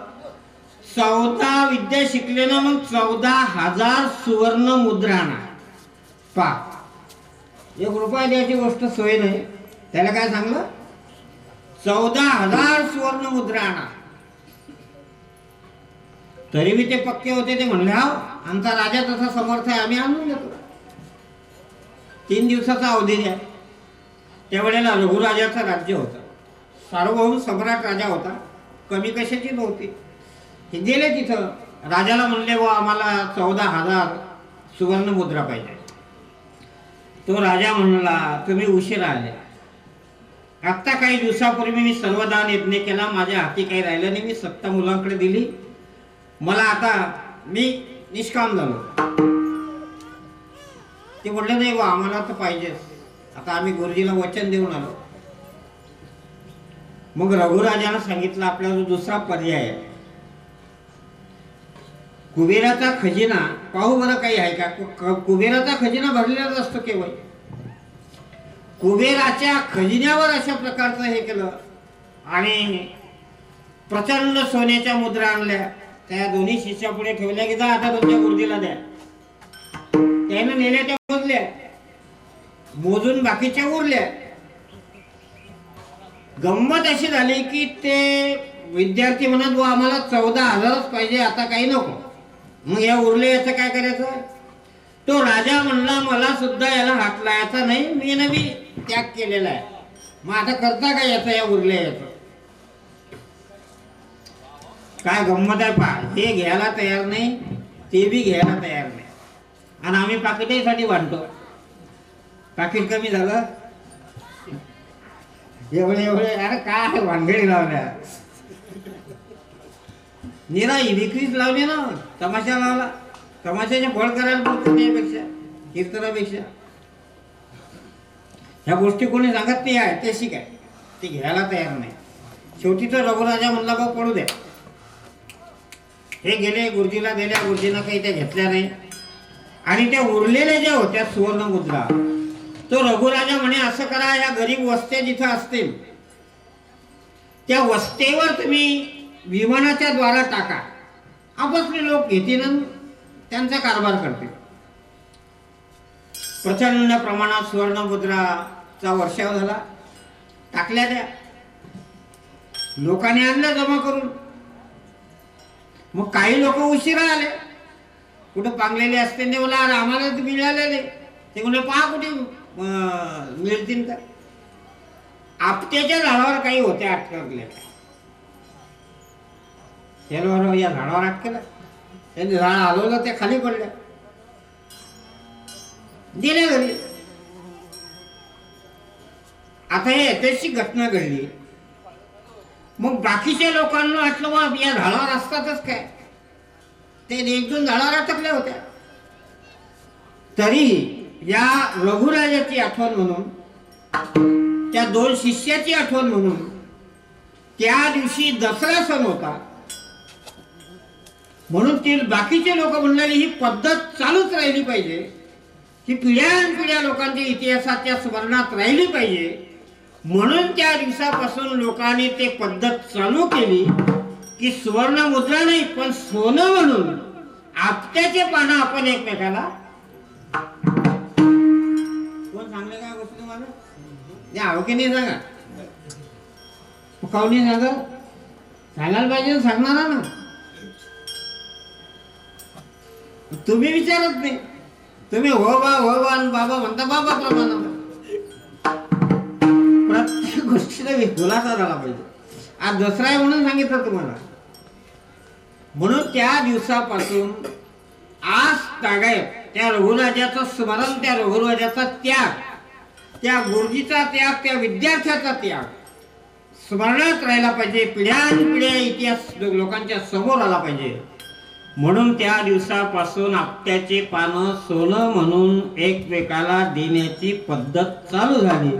14 विद्या शिकले ना, मग 14,000 सुवर्ण मुद्रा आणा. पा 1 रुपया द्यायची गोष्ट सोय नाही. त्याला काय सांगलं? 14,000 सुवर्ण मुद्रा आणा. तरी बी ते पक्के होते. ते म्हणले हा आमचा राजा तसा समर्थ आहे, आम्ही आणून देतो. 3 दिवसाचा अवधी द्या. त्यावेळेला रघुराजाचं राज्य होतं, सार्वभौम सम्राट राजा होता, कमी कशाची नव्हती. हे गेले तिथं. राजाला म्हणले व आम्हाला 14,000 सुवर्ण मुद्रा पाहिजे. तो राजा म्हणला तुम्ही उशिरा आले. आत्ता काही दिवसापूर्वी मी सर्वदान यज्ञ केला, माझ्या हाती काही राहिलं नाही, मी सत्ता मुलांकडे दिली, मला आता मी निष्काम झालो. ते म्हणले नाही बा आम्हाला तर पाहिजेच, आता आम्ही गुरुजीला वचन देऊन आलो. मग रघुराजानं सांगितलं आपला जो दुसरा पर्याय आहे, कुबेराचा खजिना पाहू बरं काही आहे का? कुबेराचा खजिना भरलेलाच असतो केवळ. कुबेराच्या खजिन्यावर अशा प्रकारचं हे केलं आणि प्रचंड सोन्याच्या मुद्रा आणल्या, त्या दोन्ही शिष्यापुढे ठेवल्या की जा आता तुमच्या गुरुजीला द्या. त्यानं नेल्या, त्या मोजल्या, मोजून बाकीच्या उरल्या. गंमत अशी झाली की ते विद्यार्थी म्हणत आम्हाला 14,000च पाहिजे, आता काही नको. मग या उरले याचं काय करायचं? तो राजा म्हणला मला सुद्धा याला हात लावायचा नाही, मी ना बी त्याग केलेला आहे, मग आता करता काय याचं, या उरले याचं. काय गंमत आहे पा, हे घ्यायला तयार नाही, ते बी घ्यायला तयार नाही, आणि आम्ही पाकिटासाठी बांधतो. पाकिट कमी झालं एवढे अरे काय भानगडी लावल्या, निरा विक्रीच लावली ना, तमाशा लावला, तमाशाचे फळ करायला बोलतो त्यापेक्षा, कीर्तनापेक्षा. ह्या गोष्टी कोणी सांगत नाही आहे ते शिकाय, ते घ्यायला तयार नाही. शेवटी तर रघुराजा म्हणला बा पडू द्या. हे गेले गुरुजीला दिल्या, गुरुजीनं काही त्या घेतल्या नाही. आणि त्या उरलेल्या ज्या होत्या सुवर्ण मुद्रा, तो रघुराजा म्हणे असं करा, या गरीब वस्त्या जिथं असतील त्या वस्तेवर तुम्ही विमानाच्या द्वारा टाका, आपसले लोक घेतील त्यांचा कारभार करतील. प्रचंड प्रमाणात सुवर्ण मुद्राचा वर्षाव झाला, टाकल्या त्या लोकांनी आणल्या जमा करून. मग काही लोक उशिरा आले, कुठं पांगलेले असते ते बोला आम्हाला मिळालेले, ते म्हणजे पहा कुठे मिळतील का. आपट्याच्या झाडावर काही होत्या अटकल्या, त्याबरोबर या झाडावर अटकलं, त्यांनी झाड हलवलं, ते खाली पडल्या, दिल्या घरी. आता हे ऐतिहासिक घटना घडली. मग बाकीच्या लोकांना वाटलं बा या झाडावर असतातच काय, ते 1-2 झाडावर अटकल्या होत्या. तरी या रघुराजाची आठवण म्हणून, त्या 2 शिष्याची आठवण म्हणून त्या दिवशी दसरा सण होता. म्हणून ती बाकीचे लोक म्हणणारी ही पद्धत चालूच राहिली पाहिजे, ही पिढ्यानपिढ्या लोकांच्या इतिहासात त्या स्मरणात राहिली पाहिजे. म्हणून त्या दिवसापासून लोकांनी ते पद्धत चालू केली की सुवर्ण मुद्रा नाही पण सोनं म्हणून आपट्याचे पानं आपण एकमेकाला. कोण सांगले काय गोष्ट तुम्हाला? या की नाही सांगा, काऊनी सांगा, सांगायला पाहिजे, सांगणार ना. तुम्ही विचारत नाही, तुम्ही हो बा आणि बाबा म्हणता बाबा प्रमाण. प्रत्येक गोष्टीला खुलासा झाला पाहिजे. आज दसरा आहे म्हणून सांगितलं तुम्हाला. म्हणून त्या दिवसापासून आज तागायत त्या रघुराजाचं स्मरण, त्या रघुराजाचा त्याग, त्या गुरुजीचा त्याग, त्या विद्यार्थ्याचा त्याग स्मरणात राहिला पाहिजे. पिढ्यानपिढ्या इतिहास लोकांच्या समोर आला पाहिजे. म्हणून त्या दिवसापासून आपट्याचे पानं सोनं म्हणून एकमेकाला देण्याची पद्धत चालू झाली.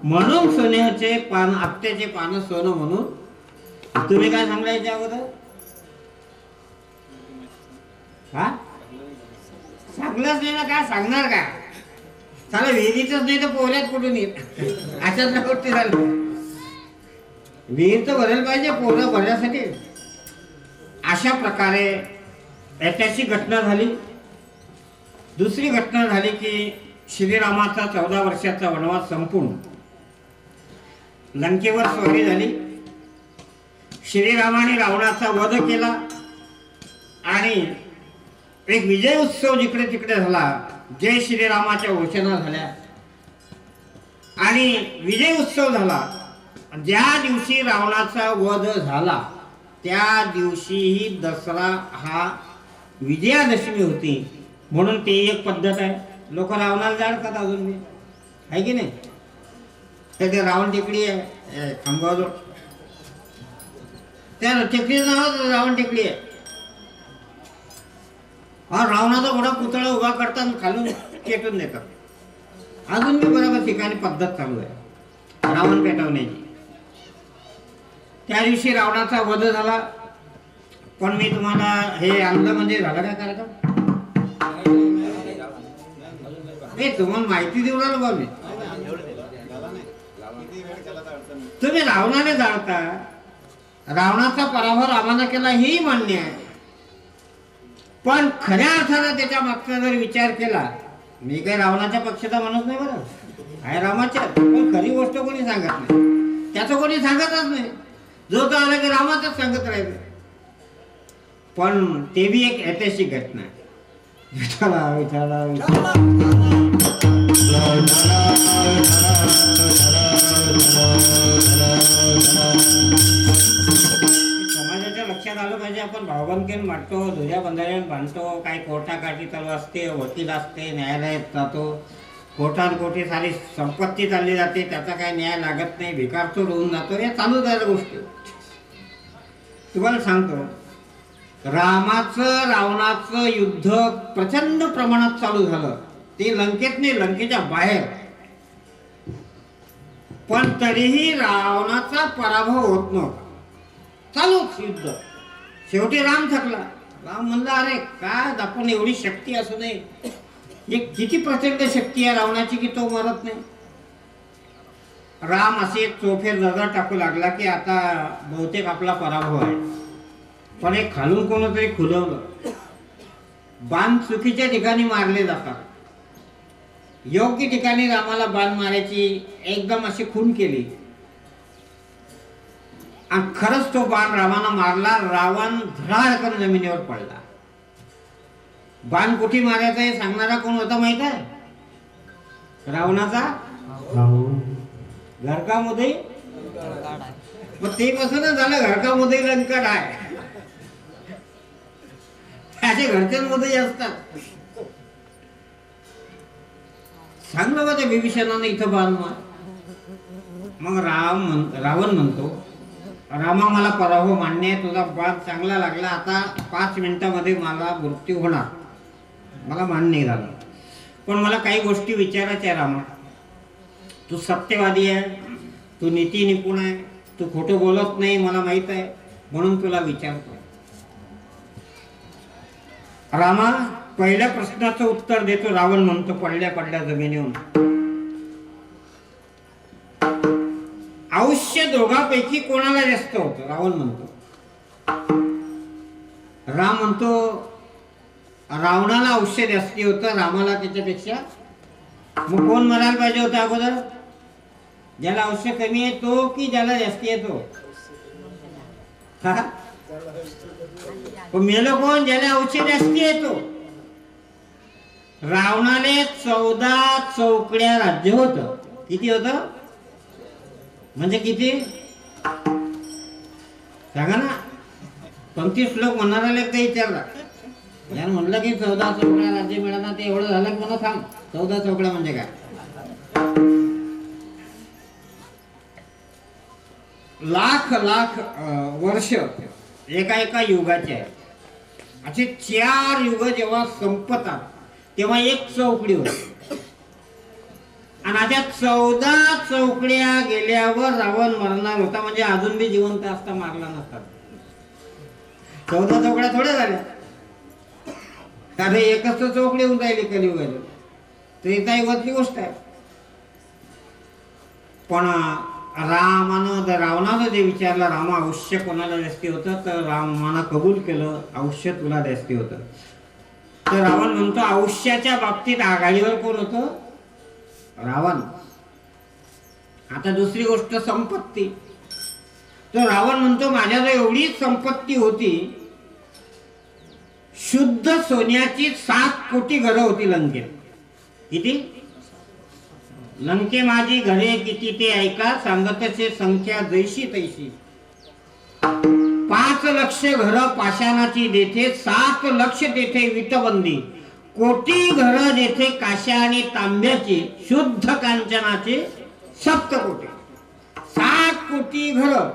म्हणून सोन्याचे पान, आपट्याचे पानं सोनं म्हणून. तुम्ही काय सांगायच्या अगोदर? हा सांगलंच नाही ना, काय सांगणार का? चालेल विहिरीच नाही तर पोहऱ्यात कुठून येत, अशाच गोष्टी झाल्या. विहीर तर भरायला पाहिजे पोहरं भरण्यासाठी. अशा प्रकारे ऐतिहासिक घटना झाली. दुसरी घटना झाली की श्रीरामाचा 14 वर्षाचा वनवास संपून लंकेवर स्वारी झाली. श्रीरामाने रावणाचा वध केला आणि एक विजय उत्सव जिकडे तिकडे झाला. जय श्रीरामाच्या घोषणा झाल्या आणि विजय उत्सव झाला. ज्या दिवशी रावणाचा वध झाला त्या दिवशीही दसरा हा विजयादशमी होती. म्हणून ती एक पद्धत आहे. लोक रावणाला जाळतात अजून मी, आहे की नाही? ते रावण टेकडी आहे खांबावर, त्या टेकडीचं नाव रावण टेकडी आहे. हा रावणाचा मोठा पुतळा उभा करतात, खालून पेटून देतात. अजून मी बरोबर ठिकाणी पद्धत चालू आहे रावण पेटवण्याची. त्या दिवशी रावणाचा वध झाला. पण मी तुम्हाला हे आणलं म्हणजे झालं काय कार्यक्रम? हे तुम्हाला माहिती देऊ राहिलो बा मी. तुम्ही रावणाने जाळता, रावणाचा पराभव रामाने केला हेही मान्य आहे. पण खऱ्या अर्थानं त्याच्या मागचा जर विचार केला, मी काही रावणाच्या पक्षाचा म्हणत नाही बरं, आहे रामाच्या. पण खरी गोष्ट कोणी सांगत नाही, त्याचं कोणी सांगतच नाही. जो तो आला की रामाचंच सांगत राहिले. पण ते बी एक ऐतिहासिक घटना आहे. विठाला विठाला विठाला. समाजाच्या लक्षात आलं पाहिजे. आपण भावबंदकीन मांडतो, दुजा बंधाऱ्यान बांधतो, काही कोर्टाकाठी चालू असते, वकील असते, न्यायालयात जातो, कोर्टात कोटी सारी संपत्ती चालली जाते, त्याचा काही न्याय लागत नाही, भिकार चोर होऊन जातो. या चालू झाल्या गोष्टी. तुम्हाला सांगतो, रामाचं रावणाचं युद्ध प्रचंड प्रमाणात चालू झालं. ते लंकेत नाही, लंकेच्या बाहेर. पण तरीही रावणाचा पराभव होत नव्हता. चालूच युद्ध. शेवटी राम थकला. राम म्हणला, अरे काय आपण एवढी शक्ती असू नये, एक किती प्रचंड शक्ती आहे रावणाची की तो मरत नाही. राम असे चोफेर नजर टाकू लागला की आता बहुतेक आपला पराभव आहे. पण एक खालून कोणतरी खुलवलं. बाण चुकीच्या ठिकाणी मारले जातात. योग्य ठिकाणी रामाला बाण मारायची एकदम अशी खून केली आणि खरंच तो बाण रामानं मारला. रावण धडाडकन जमिनीवर पडला. बाण कुठे मारायचा हे सांगणारा कोण होता माहित आहे? रावणाचा घरकामध्ये. मग ते कसं झालं, घरकामध्ये लंकट आहे. असे घरच्यांमध्ये असतात. सांगलं बा त्या विभीषणाने इथं बाण मार. मग रावण म्हणतो, रामा मला पराभव मान्य आहे, तुझा बाण चांगला लागला, आता 5 मिनिटामध्ये मला मृत्यू होणार, मला मान्य झालं. पण मला काही गोष्टी विचारायच्या आहे रामा. तू सत्यवादी आहे, तू नीती निपुण आहे, तू खोटं बोलत नाही मला माहित आहे, म्हणून तुला विचारतो. रामा, पहिल्या प्रश्नाचं उत्तर देतो. रावण म्हणतो पडल्या पडल्या जमिनीहून. आयुष्य दोघांपैकी कोणाला जास्त होतं? रावण म्हणतो. राम म्हणतो रावणाला आयुष्य जास्ती होतं, रामाला त्याच्यापेक्षा. मग कोण मरायला पाहिजे होतं अगोदर? ज्याला आयुष्य कमी आहे तो की ज्याला जास्ती आहे तो? मेलो कोण? ज्याला आयुष्य जास्ती आहे तो. रावणाने 14 चौकड्या राज्य होतं. किती होतं म्हणजे किती सांगा ना? 25 श्लोक म्हणणाऱ्याला एकदा विचारला, यानं म्हणलं की 14 चौकड्या राज्य मिळाला, ते एवढं झालं की मला थांब, 14 चौकड्या म्हणजे काय? लाख लाख वर्ष एका एका युगाचे आहे. असे 4 युग जेव्हा संपतात तेव्हा एक चौकडी होती. आणि आता 14 चौकड्या गेल्यावर रावण मरणार होता, म्हणजे अजून बी जिवंत असता मारला नसता. 14 चौकड्या थोड्या झाल्या, कारण एकच तर चौकडी होऊन राहिली कलियुगाला. त्रेतायुगातली गोष्ट आहे. पण रावणानं जे विचारलं, रामा आयुष्य कोणाला जास्ती होतं? तर रामानं कबूल केलं आयुष्य तुला जास्ती होतं. तर रावण म्हणतो आयुष्याच्या बाबतीत आघाडीवर कोण होतं? रावण. आता दुसरी गोष्ट संपत्ती. तर रावण म्हणतो माझ्याजवळ एवढी संपत्ती होती, शुद्ध सोन्याची 7 कोटी घरं होती लंकेत. किती? लंके माझी घरे किती ते ऐका, सांगतचे संख्या जैशी तैशी. 5 लक्ष घरं पाषाणाची देथे, 7 लक्ष तेथे विटबंदी. कोटी घरं जेथे काश्या आणि तांब्याची, शुद्ध कांचनाचे 7 कोटी. 7 कोटी घरं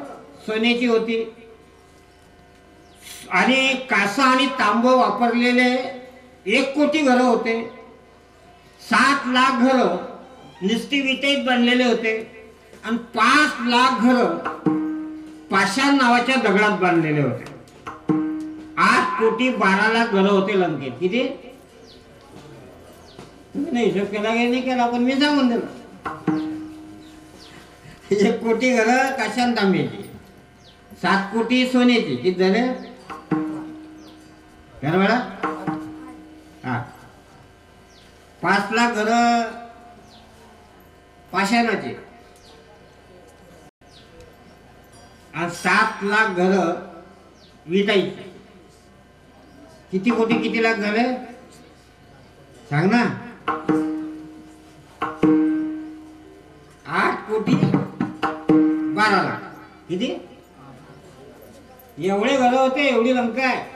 सोन्याची होती आणि कासा आणि तांब वापरलेले 1 कोटी घरं होते. 7 लाख घरं निस्ती विटेत बनलेले होते आणि 5 लाख घरं पाषाण नावाच्या दगडात बांधलेले होते. 8 कोटी 12 लाख घरं होते लंकेत. किती? नाही हिशोब केला नाही केला, पण मी सांगून दिलं. 1 कोटी घरं काशान तांब्याची, 7 कोटी सोन्याची. किती झाले घर बळा? 5 लाख घरं पाषाणाचे आणि 7 लाख घरं विटायची. किती कोटी किती लाख झाले सांग ना? 8 कोटी 12 लाख. किती? एवढे घरं होते, एवढी लंका आहे.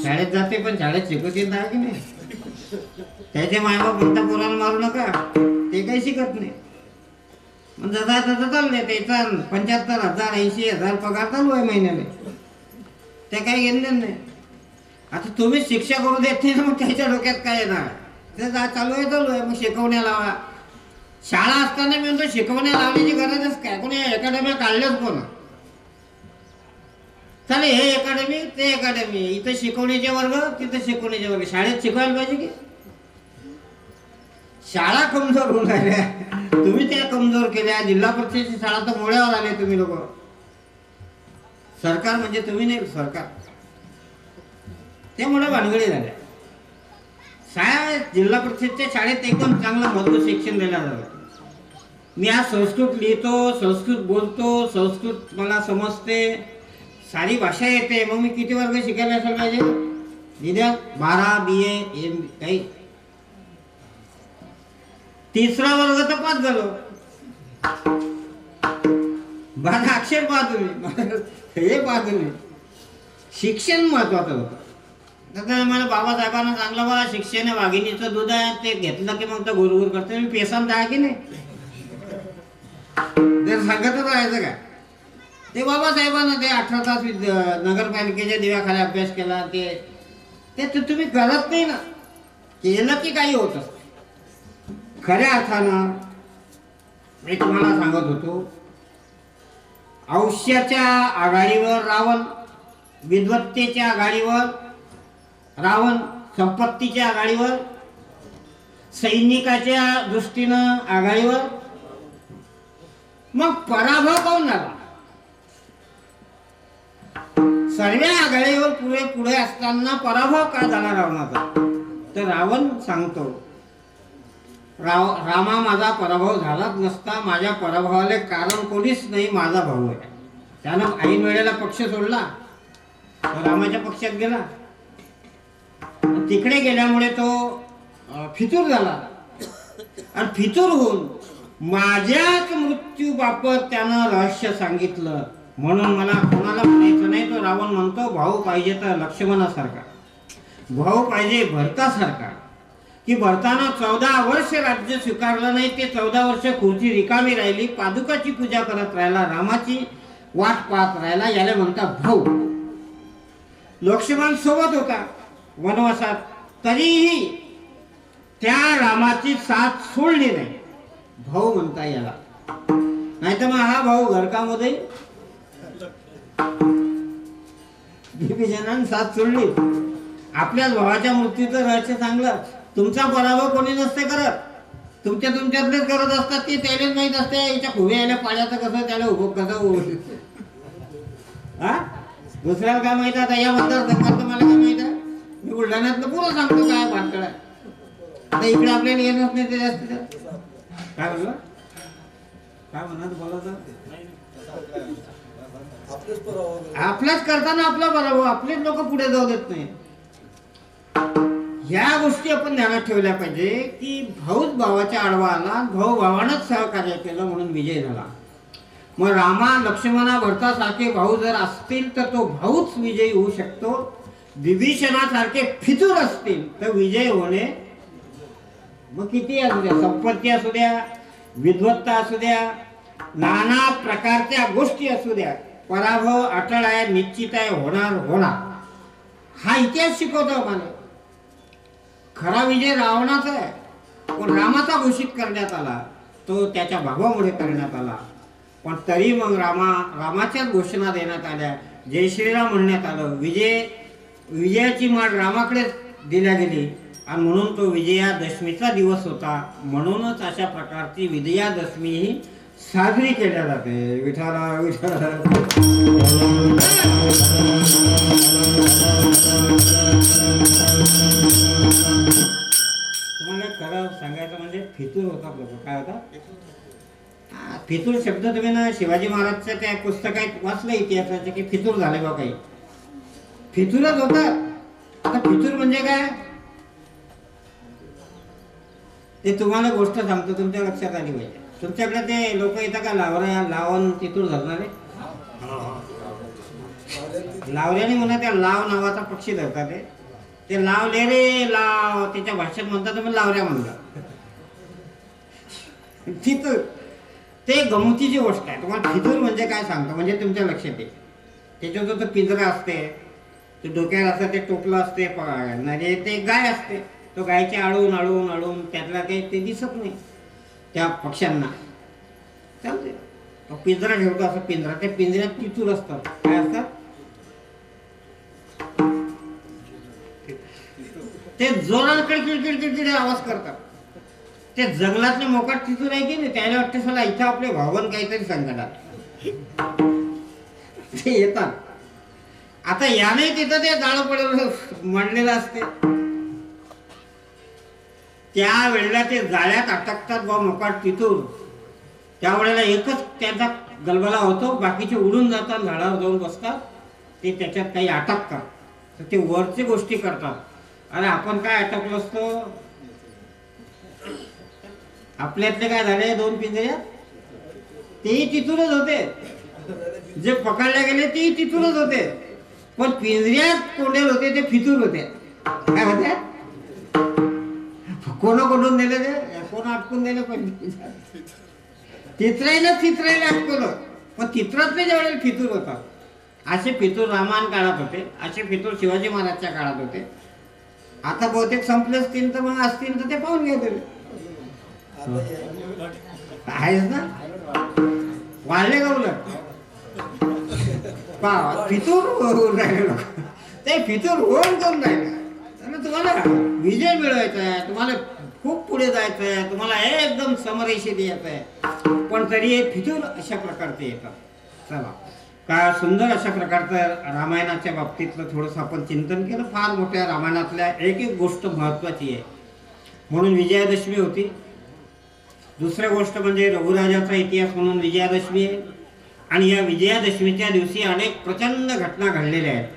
शाळेत जाते पण शाळेत शिकवत येत आहे की नाही? त्याचे मायबाप म्हणता पोराला मारू नका, ते काही शिकत नाही. मग जसा तसं चाललंय. त्याचा 75,000 80,000 पगार चालू आहे महिन्याने, ते काही घेणं नाही. आता तुम्ही शिक्षा करू देत नाही ना, मग त्याच्या डोक्यात काय येणार? ते चालू आहे मग शिकवण्या लावा. शाळा असताना मी म्हणतो शिकवण्या लावण्याची गरजच काय? कोणी अकॅडम्या काढल्याच कोण? चालेल हे अकॅडमी ते अकॅडमी, इथं शिकवण्याचे वर्ग तिथं शिकवण्याचे वर्ग. शाळेत शिकवायला पाहिजे की? शाळा कमजोर होऊन राहिल्या, तुम्ही त्या कमजोर केल्या. जिल्हा परिषदेची शाळा तर मोड्यावर आले तुम्ही लोक. सरकार म्हणजे तुम्ही नाही, सरकार. त्यामुळे भानगडी झाल्या. जिल्हा परिषदच्या शाळेत एकदम चांगलं मजबूत शिक्षण दिलं जातं. मी आज संस्कृत लिहितो, संस्कृत बोलतो, संस्कृत मला समजते, सारी भाषा येते. मग मी किती वर्ग शिकायला असायला पाहिजे? निद्या 12 BA काही. 3रा वर्ग तर 5 झालो. 12 अक्षर पहा तुम्ही, हे पहा तुम्ही. शिक्षण महत्वाचं होतं. तर मला बाबासाहेबांना सांगलं बा शिक्षण वाघिणीचं दूध आहे, ते घेतलं की मग तर गुरगुर करते. मी पेशांत आहे की नाही? ते सांगतच राहायचं का? ते बाबासाहेबांना ते 18 तास नगरपालिकेच्या दिव्याखाली अभ्यास केला. ते ते तुम्ही करत नाही ना, केलं की काही होत असतं. खऱ्या अर्थानं मी तुम्हाला सांगत होतो, औष्याच्या आघाडीवर रावण, विद्वत्तेच्या आघाडीवर रावण, संपत्तीच्या आघाडीवर, सैनिकाच्या दृष्टीनं आघाडीवर. मग पराभव कोण झाला? सर्व आघाडीवर पुढे असताना पराभव का झाला रावणाचा? तर रावण सांगतो, रामा माझा पराभव झालाच नसता, माझ्या पराभवाले कारण कोणीच नाही, माझा भाऊ आहे. त्यानं ऐन वेळेला पक्ष सोडला, रामाच्या पक्षात गेला. तिकडे गेल्यामुळे तो फितूर झाला आणि फितूर होऊन माझ्याच मृत्यूबाबत त्यानं रहस्य सांगितलं. म्हणून मला कोणाला म्हणायचं नाही. तो रावण म्हणतो, भाऊ पाहिजे तर लक्ष्मणासारखा, भाऊ पाहिजे भरतासारखा. की भरतानं 14 वर्ष राज्य स्वीकारलं नाही, ते 14 वर्ष खुर्ची रिकामी राहिली, पादुकाची पूजा करत राहिला, रामाची वाट पाहत राहिला. याला म्हणतात भाऊ. लक्ष्मण सोबत होता वनवासात, तरीही त्या रामाची साथ सोडली नाही. भाऊ म्हणता याला. नाही तर मग हा भाऊ घरकामध्ये विभीषणानं साथ सोडली. आपल्याच भावाच्या मृत्यूचं रहस्य सांगलं. तुमचा पराभव कोणी नसते करत, तुमच्यातलेच करत असतात. ते त्यालाच माहित असते याच्या खुबे यायला पाण्याचं कसं, त्याला कसं हा दुसऱ्याला काय माहित आहे? या मतदारसंघात मला काय माहित आहे? मी बुलढाण्यातलं पुरं सांगतो काय भानगड आहे. आता इकडे आपल्याला येणंच नाही ते जास्त. काय म्हणलं, काय म्हणत बोलायचं? आपल्याच करताना आपला पराभव, आपलेच लोक पुढे जाऊ देत नाही. ह्या गोष्टी आपण ध्यानात ठेवल्या पाहिजे की भाऊच भावाच्या आडवा आला, भाऊ भावानंच सहकार्य केलं म्हणून विजय झाला. मग रामा, लक्ष्मणा, भरतासारखे भाऊ जर असतील तर तो भाऊच विजयी होऊ शकतो. विभीषणासारखे फितूर असतील तर विजय होणे मग किती असू द्या, संपत्ती असू द्या, विद्वत्ता असू द्या, नाना प्रकारच्या गोष्टी असू द्या, पराभव अटळ आहे, निश्चित आहे, होणार. हा इतिहास शिकवतो मला. खरा विजय रावणाचा आहे, पण रामाचा घोषित करण्यात आला, तो त्याच्या भावामुळे करण्यात आला. पण तरी मग रामाच्याच घोषणा देण्यात आल्या, जय श्रीराम म्हणण्यात आलं. विजयाची माळ रामाकडे दिल्या गेली आणि म्हणून तो विजयादशमीचा दिवस होता. म्हणूनच अशा प्रकारची विजयादशमी ही साजरी केल्या जाते. विठाला विठाला. तुम्हाला खरं सांगायचं म्हणजे फितूर होता लोक. काय होता फितूर शब्द? तुम्ही ना शिवाजी महाराजच्या त्या पुस्तकात वाचलं इतिहासाचे की फितूर झाले बा काही. फितूरच होता. आता फितूर म्हणजे काय ते तुम्हाला गोष्ट सांगतो, तुमच्या लक्षात आली पाहिजे. तुमच्याकडे ते लोक येतात का लावण तितूर धरणारे? लावल्याने म्हणा त्या लाव नावाचा पक्षी धरतात. ते लावले रे लाव, त्याच्या भाषेत म्हणतात तुम्ही लावऱ्या म्हणता. फितूर ते गमतीची गोष्ट आहे. तुम्हाला फितूर म्हणजे काय सांगतो म्हणजे तुमच्या लक्षात येईल. त्याच्यावर तो पिंजरा असते, ते डोक्यावर असं ते टोपलं असते, म्हणजे ते गाय असते. तो गायच्या आळून त्यातला काही ते दिसत नाही त्या पक्ष्यांना. चालते तो पिंजरा ठेवतो असं पिंजरा. त्या पिंजऱ्यात फितूर असतात. काय असतात ते? जोरात किडकिड आवाज करतात. ते जंगलातले मोकाट फितूर आहे की नाही, त्याला वाटते चला इथं आपले भावन काहीतरी संकटात ते येतात. आता याने तिथं ते जाळं पडलं मांडलेलं असते. त्या वेळेला ते जाळ्यात अटकतात बा मोकाट फितूर. त्यावेळेला एकच त्याचा गलबला होतो, बाकीचे उडून जातात, झाडावर जाऊन बसतात. ते त्याच्यात काही अटकतात तर ते वरची गोष्टी करतात. अरे आपण काय अटकलो असतो? आपल्यातले काय झाले 2 पिंजऱ्यात? तेही तिथूनच होते. जे पकडले गेले तेही तिथूनच होते. पण पिंजऱ्यात कोंडेल होते ते फितूर होते. काय होते? कोणाकडून नेले ते? कोण अटकून दिले? पण तित्रायला अटकवलं. पण तित्रातले ज्यावेळेला फितूर होतात. असे फितूर रामायण काळात होते, असे फितूर शिवाजी महाराजच्या काळात होते. आता बहुतेक संपले असतील तर मग असतील तर ते पाहून घ्या तुम्ही. आहेच ना, वाढले का उलट फितूर होऊन राहिले लोक, ते फितूर होऊन करून राहिले. त्यामुळे तुम्हाला विजय मिळवायचा आहे, तुम्हाला खूप पुढे जायचं आहे, तुम्हाला एकदम समरेषेत यायचं आहे, पण तरी हे फितूर अशा प्रकारचे येतात. चला, का सुंदर अशा प्रकारचं रामायणाच्या बाबतीतलं थोडंसं आपण चिंतन केलं. फार मोठ्या रामायणातल्या एक एक गोष्ट महत्त्वाची आहे. म्हणून विजयादशमी होती. दुसरी गोष्ट म्हणजे रघुराजाचा इतिहास म्हणून विजयादशमी आहे. आणि या विजयादशमीच्या दिवशी अनेक प्रचंड घटना घडलेल्या आहेत.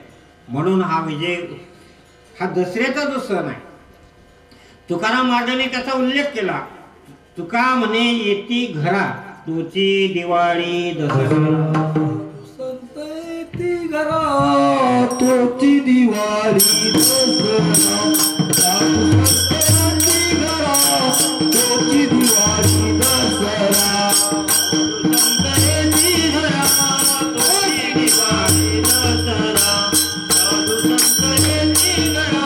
म्हणून हा विजय हा दसऱ्याचा जो सण आहे. तुकाराम महाराजांनी त्याचा उल्लेख केला. तुका म्हणे येती घरा तुची दिवाळी दसरा.
संत येती घरा तोची दिवाळी दसरा. साधू संत येती घरा तोची दिवाळी दसरा.
संत येती घरा तोची दिवाळी दसरा. साधू संत येती घरा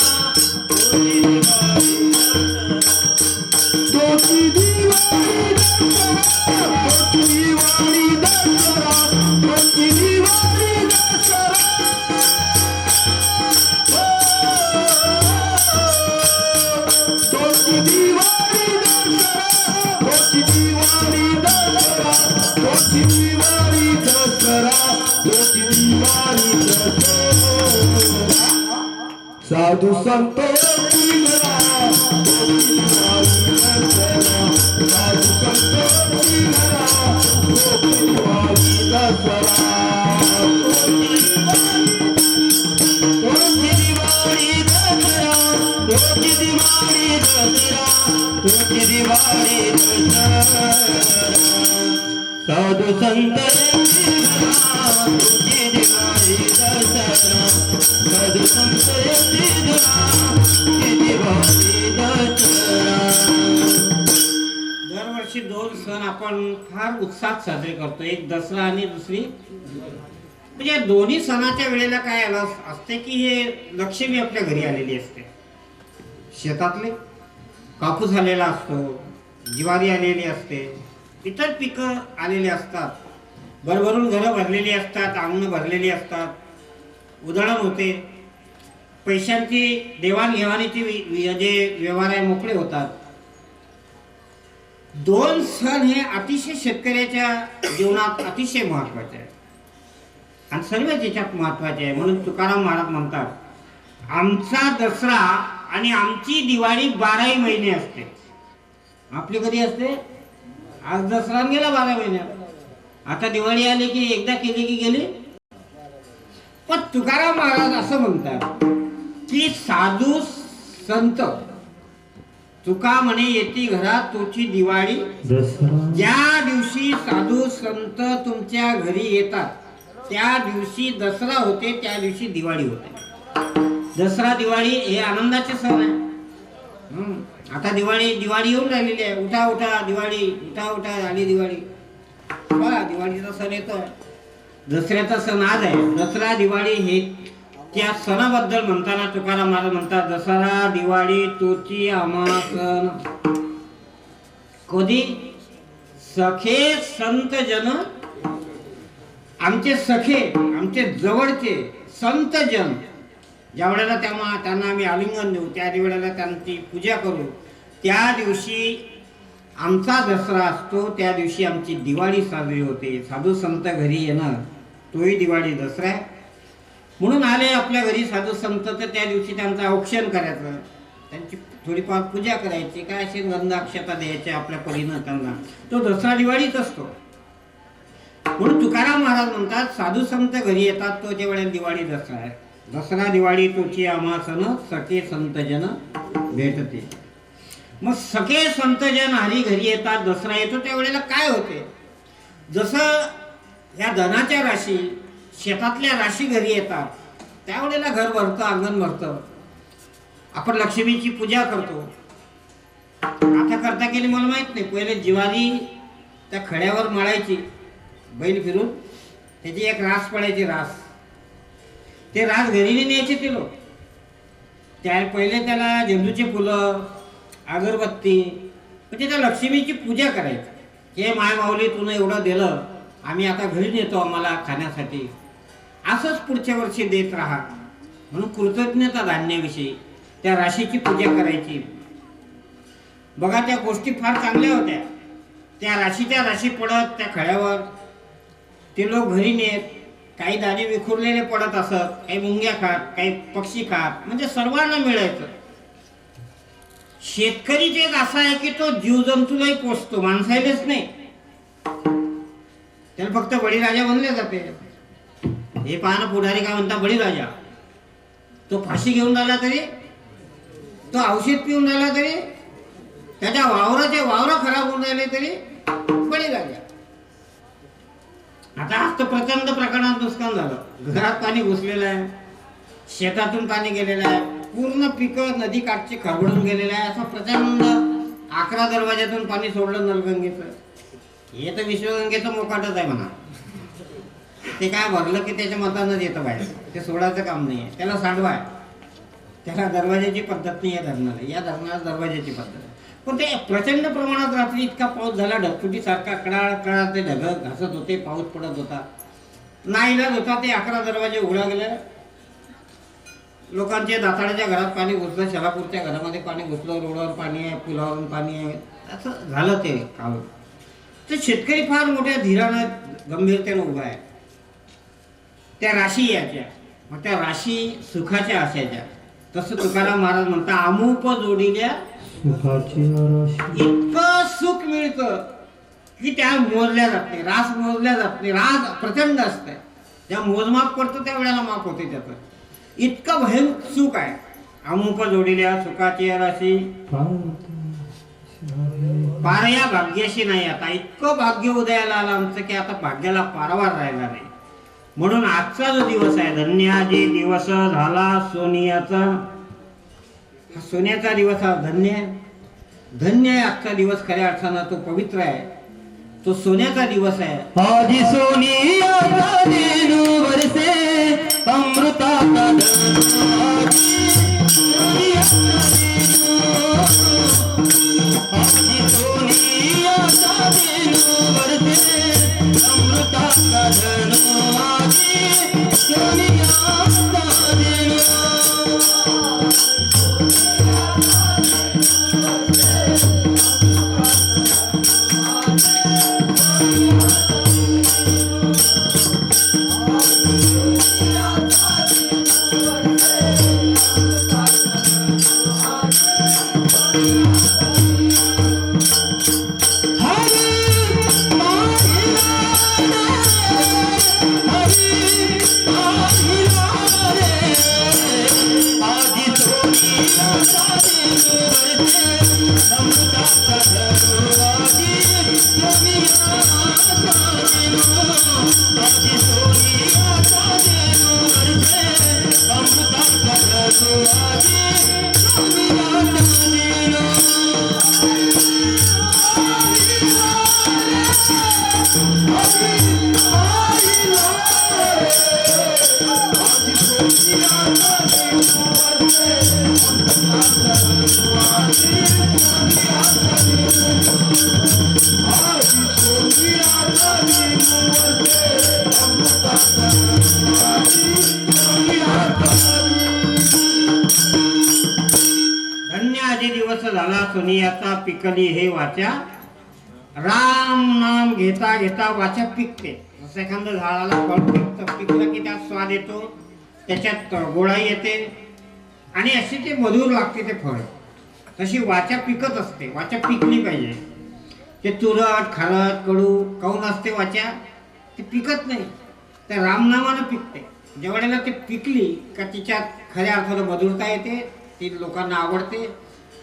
तोची दिवाळी दसरा.
तोची दिवाळी दसरा. तोची दिवाळी दसरा. तोची दिवाळी दसरा. तोची दिवाळी दसरा. तोची दिवाळी दसरा. तोची दिवाळी दसरा. तोची दिवाळी दसरा. साधू संत येती घरा तोची दिवाळी दसरा. साधू संत येती घरा तोची दिवाळी दसरा. तोची दिवाळी दसरा. तोची दिवाळी दसरा. तोची दिवाळी दसरा. साधू संत येती घरा तोची दिवाळी दसरा. साधू संत येती घरा तोची दिवाळी दसरा.
दरवर्षी दोन सण आपण फार उत्साहात साजरे करतो. एक दसरा आणि दुसरी म्हणजे दोन्ही सणाच्या वेळेला काय असते की हे लक्ष्मी आपल्या घरी आलेली असते. शेतातले कापूस आलेला असतो, ज्वारी आलेली असते, इतर पिकं आलेली असतात, भरभरून घरं भरलेली असतात, अंगणं भरलेली असतात, उधळण होते, पैशांची देवाणघेवाणीची जे व्यवहार आहे मोकळे होतात. दोन सण हे अतिशय शेतकऱ्याच्या जीवनात अतिशय महत्वाचे आहे आणि सर्व त्याच्यात महत्वाचे आहे. म्हणून तुकाराम महाराज म्हणतात, आमचा दसरा आणि आमची दिवाळी 12 महिने असते. आपली कधी असते? आज दसरा गेला 12 महिन्यात. आता दिवाळी आली की एकदा केली की गेली. पण तुकाराम महाराज असं म्हणतात की साधू संत तुका म्हणे येती घरा तुझी दिवाळी दसरा. ज्या दिवशी साधू संत तुमच्या घरी येतात त्या दिवशी दसरा होते, त्या दिवशी दिवाळी होते. दसरा दिवाळी हे आनंदाचे सण आहे. आता दिवाळी येऊन राहिलेली आहे. उठा उठा दिवाळी, उठा उठा आली दिवाळी. बघा दिवाळीचा सण येतोय. दसऱ्याचा सण आज आहे. दसरा दिवाळी हे त्या सणाबद्दल म्हणताना तुकाराम महाराज म्हणतात, दसरा दिवाळी तोची आम्हा सण. कधी सखे संत जन, आमचे सखे आमचे जवळचे संत जन ज्या वेळेला त्यांना आम्ही आलिंगन देऊ, त्या वेळेला त्यांची पूजा करू, त्या दिवशी आमचा दसरा असतो, त्या दिवशी आमची दिवाळी साजरी होते. साधू संत घरी येणं तोही दिवाळी दसरा आहे. म्हणून आले आपल्या घरी साधू संत तर त्या दिवशी त्यांचं औक्षण करायचं, त्यांची थोडीफार पूजा करायची, काय असे गंध अक्षता द्यायच्या आपल्या परीनं त्यांना. तो दसरा दिवाळीच असतो. म्हणून तुकाराम महाराज म्हणतात, साधू संत घरी येतात तो त्या वेळेला दिवाळी दसरा आहे. दसरा दिवाळी तोची आम्हा सण, सखे संतजन भेटते. मग सखे संतजन हरी घरी येतात, दसरा येतो, त्यावेळेला काय होते? जसं या धनाच्या राशी शेतातल्या राशी घरी येतात त्यावेळेला घर भरतं, अंगण भरतं, आपण लक्ष्मीची पूजा करतो. आता करता केली मला माहित नाही. पहिले ज्वारी त्या खड्यावर मळायची, बैल फिरून त्याची एक रास पडायची. रास ते रास घरी न्यायचे ते लोक. त्या पहिले त्याला झेंडूची फुलं, अगरबत्ती म्हणजे त्या लक्ष्मीची पूजा करायची. हे माय माऊली तुनं एवढं दिलं, आम्ही आता घरी नेतो आम्हाला खाण्यासाठी, असंच पुढच्या वर्षी देत राहा म्हणून कृतज्ञता धान्याविषयी त्या राशीची पूजा करायची. बघा त्या गोष्टी फार चांगल्या होत्या. त्या राशी पडत त्या खळ्यावर ते लोक घरी नेत, काही दाणे विखुरलेले पडत असत, काही मुंग्या खात, काही पक्षी खात, म्हणजे सर्वांना मिळायचं. शेतकरीच एक असा आहे की तो जीवजंतूलाही पोचतो, माणसालाच नाही. त्याला फक्त बळीराजा बनले जाते. हे पाहणं पुढारी काय म्हणता, बळीराजा तो फाशी घेऊन राहिला तरी, तो औषध पिऊन राहिला तरी, त्याच्या वावर खराब होऊन राहिले तरी बळीराजा. आता आज तर प्रचंड प्रमाणात नुकसान झालं. घरात पाणी घुसलेलं आहे, शेतातून पाणी गेलेलं आहे, पूर्ण पिकं नदी काठची खरबडून गेलेलं आहे. असं प्रचंड 11 दरवाज्यातून पाणी सोडलं नलगंगेचं. हे तर विश्वगंगेचं मोकाटच आहे म्हणा. ते काय भरलं की त्याच्या मतानच येतं बाहेर, ते सोडायचं काम नाही आहे. त्याला सांडवाय, त्याला दरवाजाची पद्धत नाही आहे धरणाला. या धरणाला दरवाजाची पद्धत आहे. पण ते प्रचंड प्रमाणात रात्री इतका पाऊस झाला, ढगफुटीसारखा कडाळ ते ढग घासत होते, पाऊस पडत होता. नाईलाज होता. ते 11 दरवाजे उघडा गेले. लोकांच्या दाताळ्याच्या घरात पाणी घुसलं, शलापूरच्या घरामध्ये पाणी घुसलं, रोडावर पाणी आहे, पुलावरून पाणी आहे, असं झालं ते काम. तर शेतकरी फार मोठ्या धीरानं गंभीरतेनं उभा आहे. त्या राशी याच्या, मग त्या राशी सुखाच्या असायच्या. तसं तुकाराम महाराज म्हणता, अमूप जोडील्या इतकं सुख मिळतं की त्या मोजल्या जात नाही, रास मोजल्या जात नाही. रास प्रचंड असते, ज्या मोजमाप करतो त्या वेळेला माप होते त्याचं. इतकं भयंकर सुख आहे. अमूप जोडील्या सुखाची राशी पार या भाग्याशी नाही. आता इतकं भाग्य उदयाला आलं आमचं की आता भाग्याला पारवार राहिला नाही. म्हणून आजचा जो दिवस आहे, धन्याजी दिवस झाला सोनियाचा, हा सोन्याचा दिवस, हा धन्य आहे आजचा दिवस. खऱ्या अर्थानं तो पवित्र आहे, तो सोन्याचा दिवस आहे.
आदि सोनियाचा देणू वरसे अमृताचा आदि सोनियाचा देणू वरसे अमृताचा धनो आदि सोनियाचा देणू.
झाला सोनियाचा पिकली हे वाचा. राम नाम घेता घेता वाचा पिकते. जसं एखाद्या झाडाला फळ पिकतं, पिकलं की त्यात स्वाद येतो, त्याच्यात गोळाई येते आणि अशी ते मधुर लागते ते फळ. तशी वाचा पिकत असते. वाचा पिकली पाहिजे. ते तुरट खारट कडू काऊन असते वाचा, ते पिकत नाही. त्या रामनामानं पिकते. जेवढ्याला ते पिकली का तिच्यात खऱ्या अर्थानं मधुरता येते, ती लोकांना आवडते.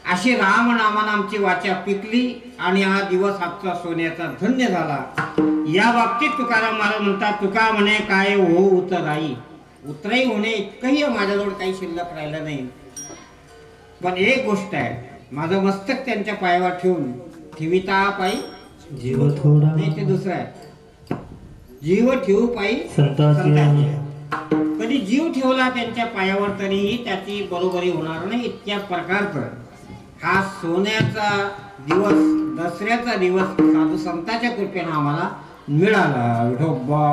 अशी राम नामानं आमची वाचा पिकली आणि हा दिवस आजचा सोन्याचा धन्य झाला. या बाबतीत तुकाराम महाराज म्हणतात, तुका म्हणे काय हो उतराई. उतराई होणे इतकंही माझ्याजवळ काही शिल्लक राहिलं नाही. पण एक गोष्ट आहे, माझं मस्तक त्यांच्या पायावर ठेवून ठेविता पायी
जीव थोडा
नाही, ते दुसरं आहे, जीव ठेवू पायी
संताची.
पण जरी जीव ठेवला त्यांच्या पायावर तरीही त्याची बरोबरी होणार नाही. इतक्या प्रकारचं हा सोन्याचा दिवस, दसऱ्याचा दिवस साधू संतांच्या कृपेनं आम्हाला मिळाला. विठोबा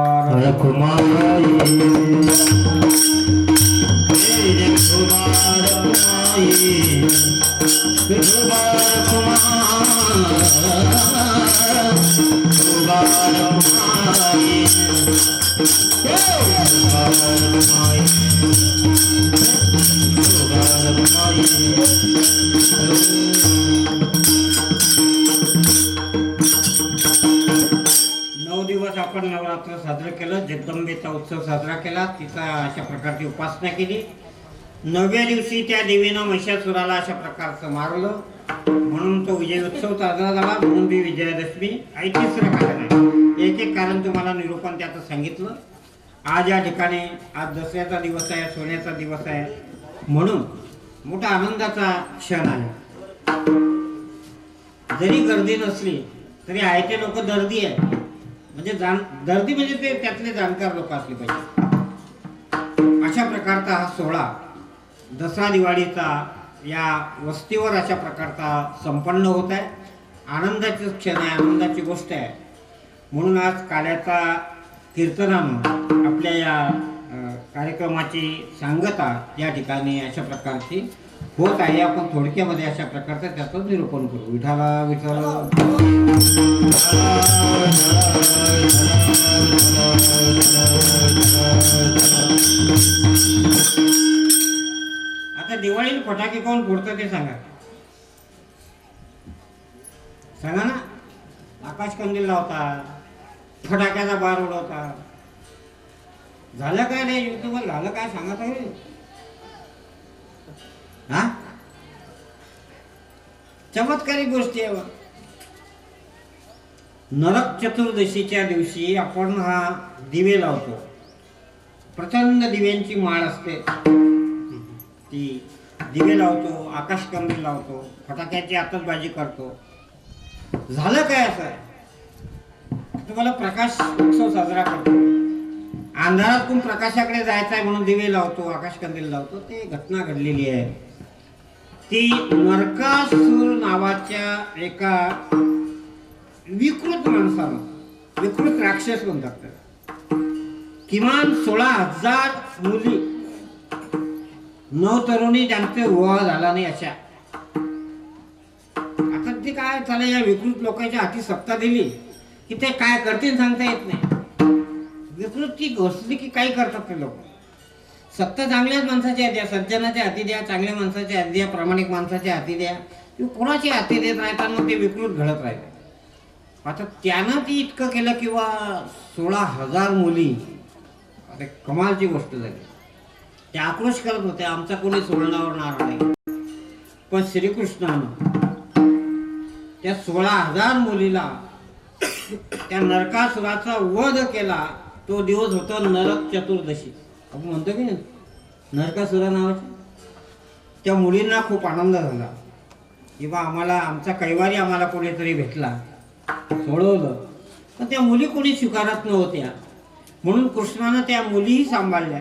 आपण नवरात्र साजरं केलं, जगदंबेचा उत्सव साजरा केला, तिचा अशा प्रकारची उपासना केली. 9व्या दिवशी त्या देवीनं महिषासुराला अशा प्रकारचं मारलं, म्हणून तो विजय उत्सव साजरा झाला, म्हणून ती विजयादशमी. आणि तिसरं कारण आहे, एक कारण तुम्हाला निरूपण त्याचं सांगितलं. आज या ठिकाणी आज दसऱ्याचा दिवस आहे, सोन्याचा दिवस आहे, म्हणून मोठा आनंदाचा क्षण आहे. जरी गर्दी नसली तरी आहे ते लोक दर्दी आहे, म्हणजे दर्दी म्हणजे ते त्यातले जाणकार लोक असले पाहिजे. अशा प्रकारचा हा सोहळा दसरा दिवाळीचा या वस्तीवर अशा प्रकारचा संपन्न होत आहे. आनंदाचे क्षण आहे, आनंदाची गोष्ट आहे. म्हणून आज काल्याचा कीर्तनानं आपल्या या कार्यक्रमाची सांगता या ठिकाणी अशा प्रकारची होत आहे. आपण थोडक्यामध्ये अशा प्रकारचं त्याचं निरूपण करू. विठाला विठ्ठल. आता दिवाळीला फटाके कोण फोडतं ते सांगा, सांगा ना. आकाश कंदील लावतात, फटाक्याचा बार उडवतात. झालं काय नाही युट्यूबवर, झालं काय सांगा तुम्ही. हा चमत्कारिक गोष्टी आहे. नरक चतुर्दशीच्या दिवशी आपण हा दिवे लावतो. प्रचंड दिव्यांची माळ असते, ती दिवे लावतो, आकाशकंदील लावतो, फटाक्याची आतषबाजी करतो. झालं काय असं, तुम्हाला प्रकाश उत्सव साजरा करतो. अंधारातून प्रकाशाकडे जायचं आहे म्हणून दिवे लावतो, आकाशकंदील लावतो. ते घटना घडलेली आहे. ती नरकासूर नावाच्या एका विकृत माणसानं, विकृत राक्षस म्हणतात, किमान 16,000 मुली, 9 तरुणी ज्यांचे विवाह झाला नाही अशा. आता ते काय झालं, या विकृत लोकांच्या हाती सत्ता दिली की ते काय करतील सांगता येत नाही. विकृती घोषली की काही करतात ते लोक. सत्ता चांगल्याच माणसाच्या हाती द्या, सज्जनाच्या हाती द्या, चांगल्या माणसाच्या हाती द्या, प्रामाणिक माणसाच्या हाती द्या, किंवा कोणाच्या हाती देत राहतात, मग ते विकृत घडत राहते. आता त्यानं ती इतकं केलं किंवा 16,000 मुली, आता कमालची गोष्ट झाली. ते आक्रोश करत होते, आमचा कोणी सोडणार नाही. पण श्रीकृष्णानं त्या 16,000 मुलीला त्या नरकासुराचा वध केला. तो दिवस होता नरक चतुर्दशी. आपण म्हणतो की नाही नरकासुरा नावाची. त्या मुलींना खूप आनंद झाला किंवा आम्हाला आमचा कैवारी आम्हाला कोणीतरी भेटला, सोडवलं. पण त्या मुली कोणी स्वीकारत नव्हत्या, म्हणून कृष्णानं त्या मुलीही सांभाळल्या.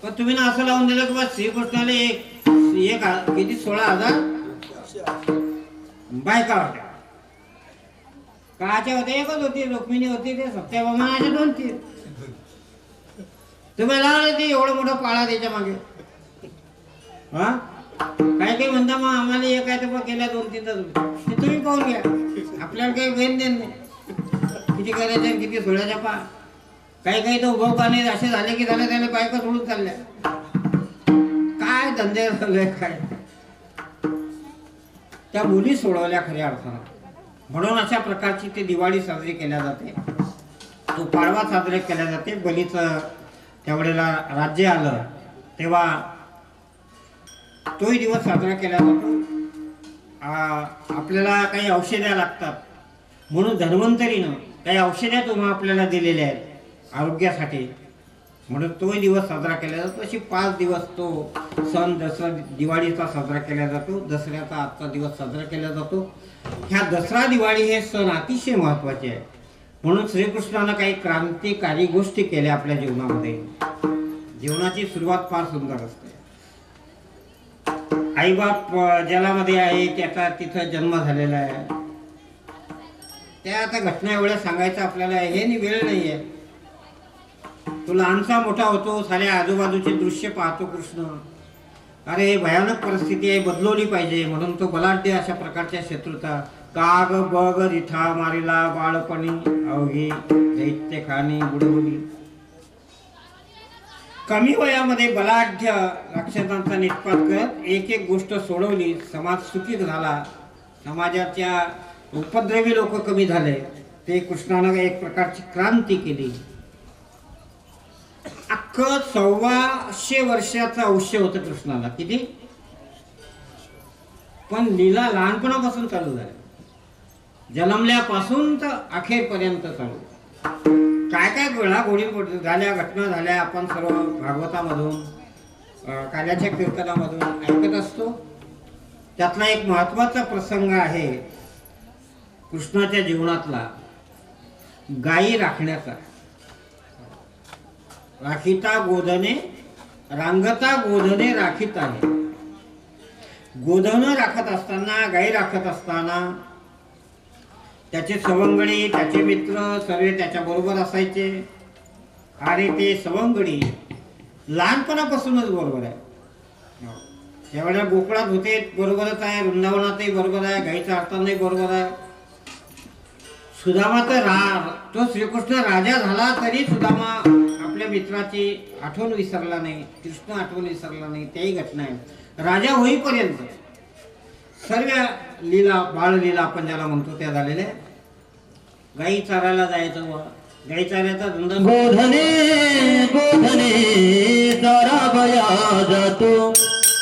पण तुम्ही ना असं लावून दिलं की बा श्रीकृष्णाला एक किती 16,000 बायका होत्या. काच्या होत्या एकच होती, रुक्मिणी होती, ते सत्यभामाच्या 2-3. तुम्ही लावले ते एवढं मोठं पाळा त्याच्या मागे. हा काय काही म्हणता मग आम्हाला एक आहे तर केल्या 2-3 ते तुम्ही पाहून घ्या. आपल्याला काही घेण देण नाही, किती करायच्या किती सोडायच्या. काही तर उभं पाणी असे झाले की झाले, त्याला बायका सोडून चालल्या. काय धंदे झाले काय. त्या मुली सोडवल्या खऱ्या अर्थानं. म्हणून अशा प्रकारची ती दिवाळी साजरी केल्या जाते, तो पाडवा साजरे केल्या जाते. बलीचं त्यावेळेला राज्य आलं तेव्हा तोही दिवस साजरा केला जातो. आपल्याला काही औषध्या लागतात, म्हणून धन्वंतरीनं काही औषध्या तुम्हाला आपल्याला दिलेल्या आहेत आरोग्यासाठी, म्हणून तोही दिवस साजरा केला जातो. अशी 5 दिवस तो सण दसरा दिवाळीचा साजरा केला जातो. दसऱ्याचा आजचा दिवस साजरा केला जातो. ह्या दसरा दिवाळी हे सण अतिशय महत्त्वाचे आहे. म्हणून श्रीकृष्णानं काही क्रांतिकारी गोष्टी केल्या आपल्या जीवनामध्ये. जीवनाची सुरुवात फार सुंदर असते. आईबाप जलामध्ये आहे, त्याचा तिथं जन्म झालेला आहे. त्या आता घटना एवढ्या सांगायचं आपल्याला हे वेळ नाही आहे. तो लहानसा मोठा होतो, साऱ्या आजूबाजूचे दृश्य पाहतो कृष्ण. अरे भयानक परिस्थिती आहे, बदलवली पाहिजे म्हणून तो बलाढ्य अशा प्रकारच्या शत्रुता काग बग रिठा मारिला बाळपणी अवघी दैत्य खाणी बुडबुडी. कमी वयामध्ये बलाढ्य राक्षसांचा निष्पात करत एक एक गोष्ट सोडवली. समाज सुखीत झाला, समाजाच्या उपद्रवी लोक कमी झाले. ते कृष्णानं एक प्रकारची क्रांती केली. अख्खं 125 वर्षाचं आयुष्य होतं कृष्णाला. किती? पण लीला लहानपणापासून चालू झाली, जन्मल्यापासून तर अखेरपर्यंत चालू. काय काय घोडी झाल्या, घटना झाल्या, आपण सर्व भागवतामधून काल्याच्या कीर्तनामधून ऐकत असतो. त्यातला एक महत्वाचा प्रसंग आहे कृष्णाच्या जीवनातला, गायी राखण्याचा. राखिता गोधने रांगता गोधने राखीत आहे. गोधन राखत असताना, गायी राखत असताना त्याचे सवंगडी, त्याचे मित्र सर्व त्याच्या बरोबर असायचे. आणि ते सवंगडी लहानपणापासूनच बरोबर आहे. त्यावेळेला गोकुळात होते बरोबरच आहे, वृंदावनातही बरोबर आहे, गाईचा असतानाही बरोबर आहे. सुदामा तर तो श्रीकृष्ण राजा झाला तरी सुदामा आपल्या मित्राची आठवण विसरला नाही, कृष्ण आठवण विसरला नाही. त्याही घटना आहे. राजा होईपर्यंत सर्व लीला, बाळलीला आपण ज्याला म्हणतो त्या झालेल्या. गाई चारायला जायचं, गाई चारायचा धंदा.
गोधने गोधने सारा बया जातो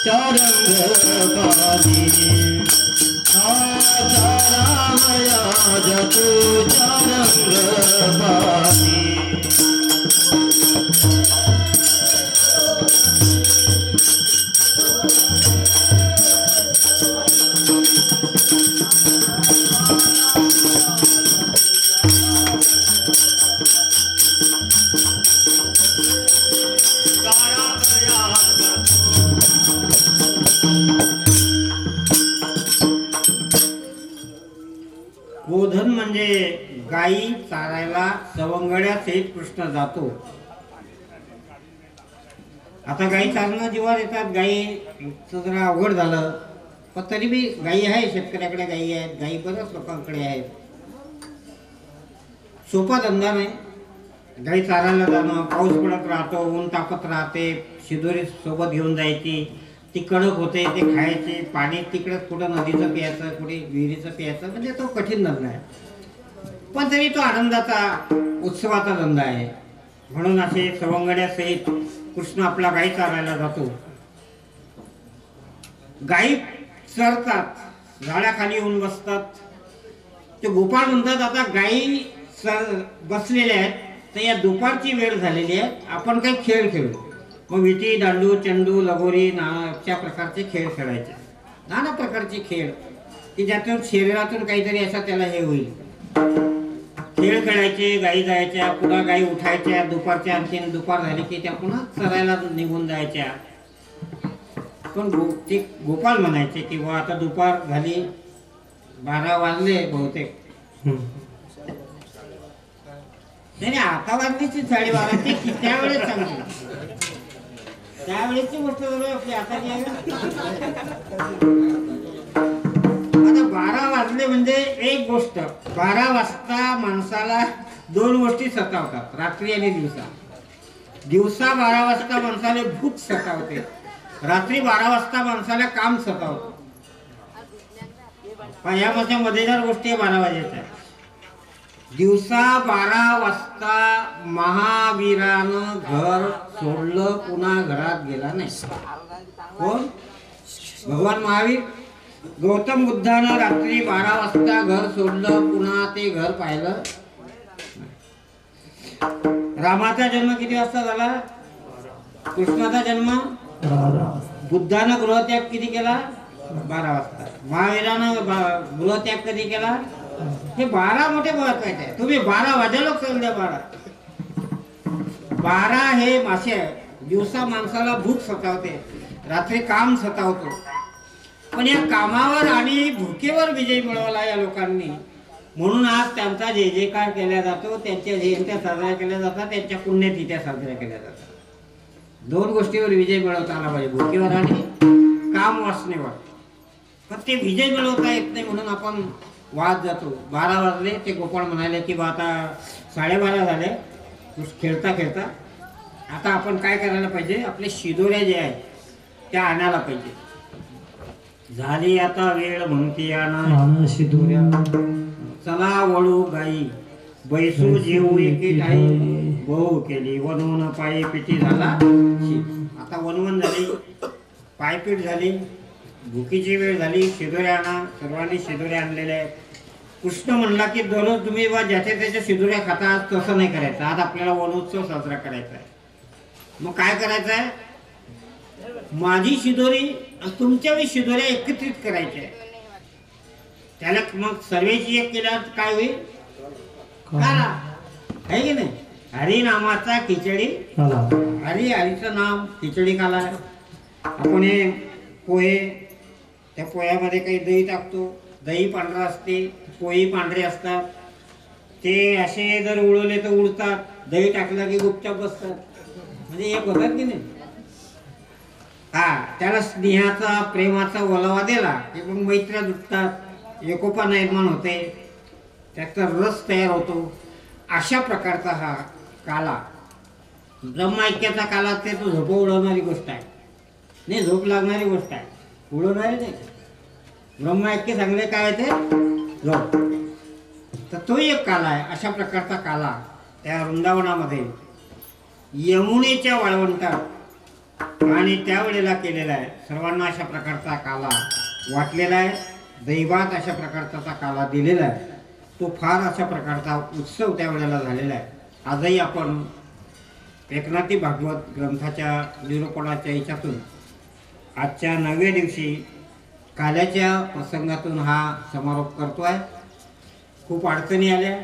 चारंग पाणी. सारा बया जातो चारंग पाणी.
गोधन म्हणजे गायी चारायला सवंगड्या सहित कृष्ण जातो. आता गायी चारणं जीवावर येतात. गायीचं जरा अवघड झालं, पण तरी बी गायी आहे, शेतकऱ्याकडे गायी आहेत, गायी बऱ्याच लोकांकडे आहेत. सोपा धंदा नाही गायी चारायला जाणं. पाऊस पडत राहतो, ऊन तापत राहते, शिदोरी सोबत घेऊन जायची, ती कडक होते, ते खायचे. पाणी तिकडे कुठं नदीचं प्यायचं, कुठे विहिरीचं प्यायचं, म्हणजे तो कठीण धंदा आहे. पण तरी तो आनंदाचा, उत्सवाचा धंदा आहे. म्हणून असे सवंगड्या सहित कृष्ण आपला गायी चारायला जातो. गायी चरतात, झाडाखाली येऊन बसतात. ते गोपाळ म्हणतात आता गायी बसलेल्या आहेत, तर या दुपारची वेळ झालेली आहे, आपण काही खेळ खेळू. मग विटी, दांडू, चेंडू, लगोरी अशा प्रकारचे खेळ खेळायचे. नाना प्रकारचे खेळ की ज्यातून शरीरातून काहीतरी असा त्याला हे होईल. खेळ खेळायचे. गायी जायच्या, पुन्हा गायी उठायच्या दुपारच्या. आणखीन दुपार झाली की त्या पुन्हा चरायला निघून जायच्या. पण ते गोपाल म्हणायचे की बा आता दुपार झाली, 12 वाजले बहुतेक. नाही, आता वाजलीची 12:30. ते त्यावेळेस सांगतो, त्यावेळेसची गोष्ट आपली आताची आहे. आता 12 वाजले म्हणजे एक गोष्ट. 12 वाजता माणसाला 2 गोष्टी सतावतात, रात्री आणि दिवसा. दिवसा 12 वाजता माणसाला भूक सतावते, रात्री 12 वाजता माणसाला काम सतावतं. पण यामध्ये मजेदार गोष्टी 12 वाजायच्या. दिवसा 12 वाजता महावीरानं घर सोडलं, पुन्हा घरात गेला नाही. कोण? भगवान महावीर. गौतम बुद्धानं रात्री 12 वाजता घर सोडलं, पुन्हा ते घर पाहिलं. रामाचा जन्म किती वाजता झाला? कृष्णाचा जन्म. बुद्धानं गृहत्याग किती केला? 12 वाजता. महावीरानं गृहत्याग कधी केला? हे 12 मोठे महत्वाचे आहे. तुम्ही 12 वाजायला सांगितलं. 12 हे मासे आहे. दिवसा माणसाला भूक सतावते, रात्री काम सतावतो, पण या कामावर आणि भुकेवर विजय मिळवला या लोकांनी. म्हणून आज त्यांचा जय जयकार केला जातो, त्यांच्या जयंत्या साजऱ्या केल्या जातात, त्यांच्या पुण्यतिथ्या साजऱ्या केल्या जातात. दोन गोष्टीवर विजय मिळवता आला पाहिजे, भुकेवर आणि काम वासनेवर. पण ते विजय मिळवता येत नाही म्हणून आपण वाद जातो. 12 वाजले, ते गोपाळ म्हणाले की बा आता 12:30 झाले, खेळता खेळता आता आपण काय करायला पाहिजे, आपले शिदोऱ्या जे आहेत त्या आणायला पाहिजे. झाली आता वेळ म्हणती आणा
शिदोऱ्या
चला वळू गाई, बैसू जेऊ एके ठाई, बहु केली वनवून पायी पिठी झाला शी. आता वनवन झाली, पायपीठ झाली, भुकीची वेळ झाली, शिदोऱ्या आणा. सर्वांनी शिदोऱ्या आणलेल्या आहेत. कृष्ण म्हणला की दररोज तुम्ही बा ज्याच्या त्याच्या शिदोऱ्या खाता, तसं नाही करायचं. आज आपल्याला वनोत्सव साजरा करायचा आहे. मग काय करायचं आहे, माझी शिदोरी आणि तुमच्या शिदोऱ्या एकत्रित करायच्या आहे. त्याला मग सर्वेची एक केल्यावर काय होईल, काला आहे की नाही. हरी नामाचा खिचडी हरीचं नाम खिचडी काला आहे. आपण हे पोहे, त्या पोह्यामध्ये काही दही टाकतो, दही पांढरा असते, पोहे पांढरे असतात. ते असे जर उडवले तर उडतात, दही टाकलं की गुपचाप बसतात. म्हणजे एक होतात की नाही. त्याला स्नेहाचा प्रेमाचा ओलावा दिला की मग मैत्र्या जुटतात, एकोपा निर्माण होते, त्याचा रस तयार होतो. अशा प्रकारचा हा काला, ब्रह्मऐक्याचा काला, ते तो झोप उडवणारी गोष्ट आहे नाही, झोप लागणारी गोष्ट आहे, उडवणारी नाही. ब्रह्मऐक्य सांगले काय ते झोप, तर तो एक काला आहे. अशा प्रकारचा काला त्या वृंदावनामध्ये यमुनेच्या वाळवंटात आणि त्यावेळेला केलेला आहे. सर्वांना अशा प्रकारचा काला वाटलेला आहे. दैवात अशा प्रकारचा काला दिलेला आहे. तो फार अशा प्रकारचा उत्सव त्यावेळेला झालेला आहे. आजही आपण एकनाथी भागवत ग्रंथाच्या निरूपणाच्या याच्यातून आजच्या 9व्या दिवशी काल्याच्या प्रसंगातून हा समारोप करतो आहे. खूप अडचणी आल्या,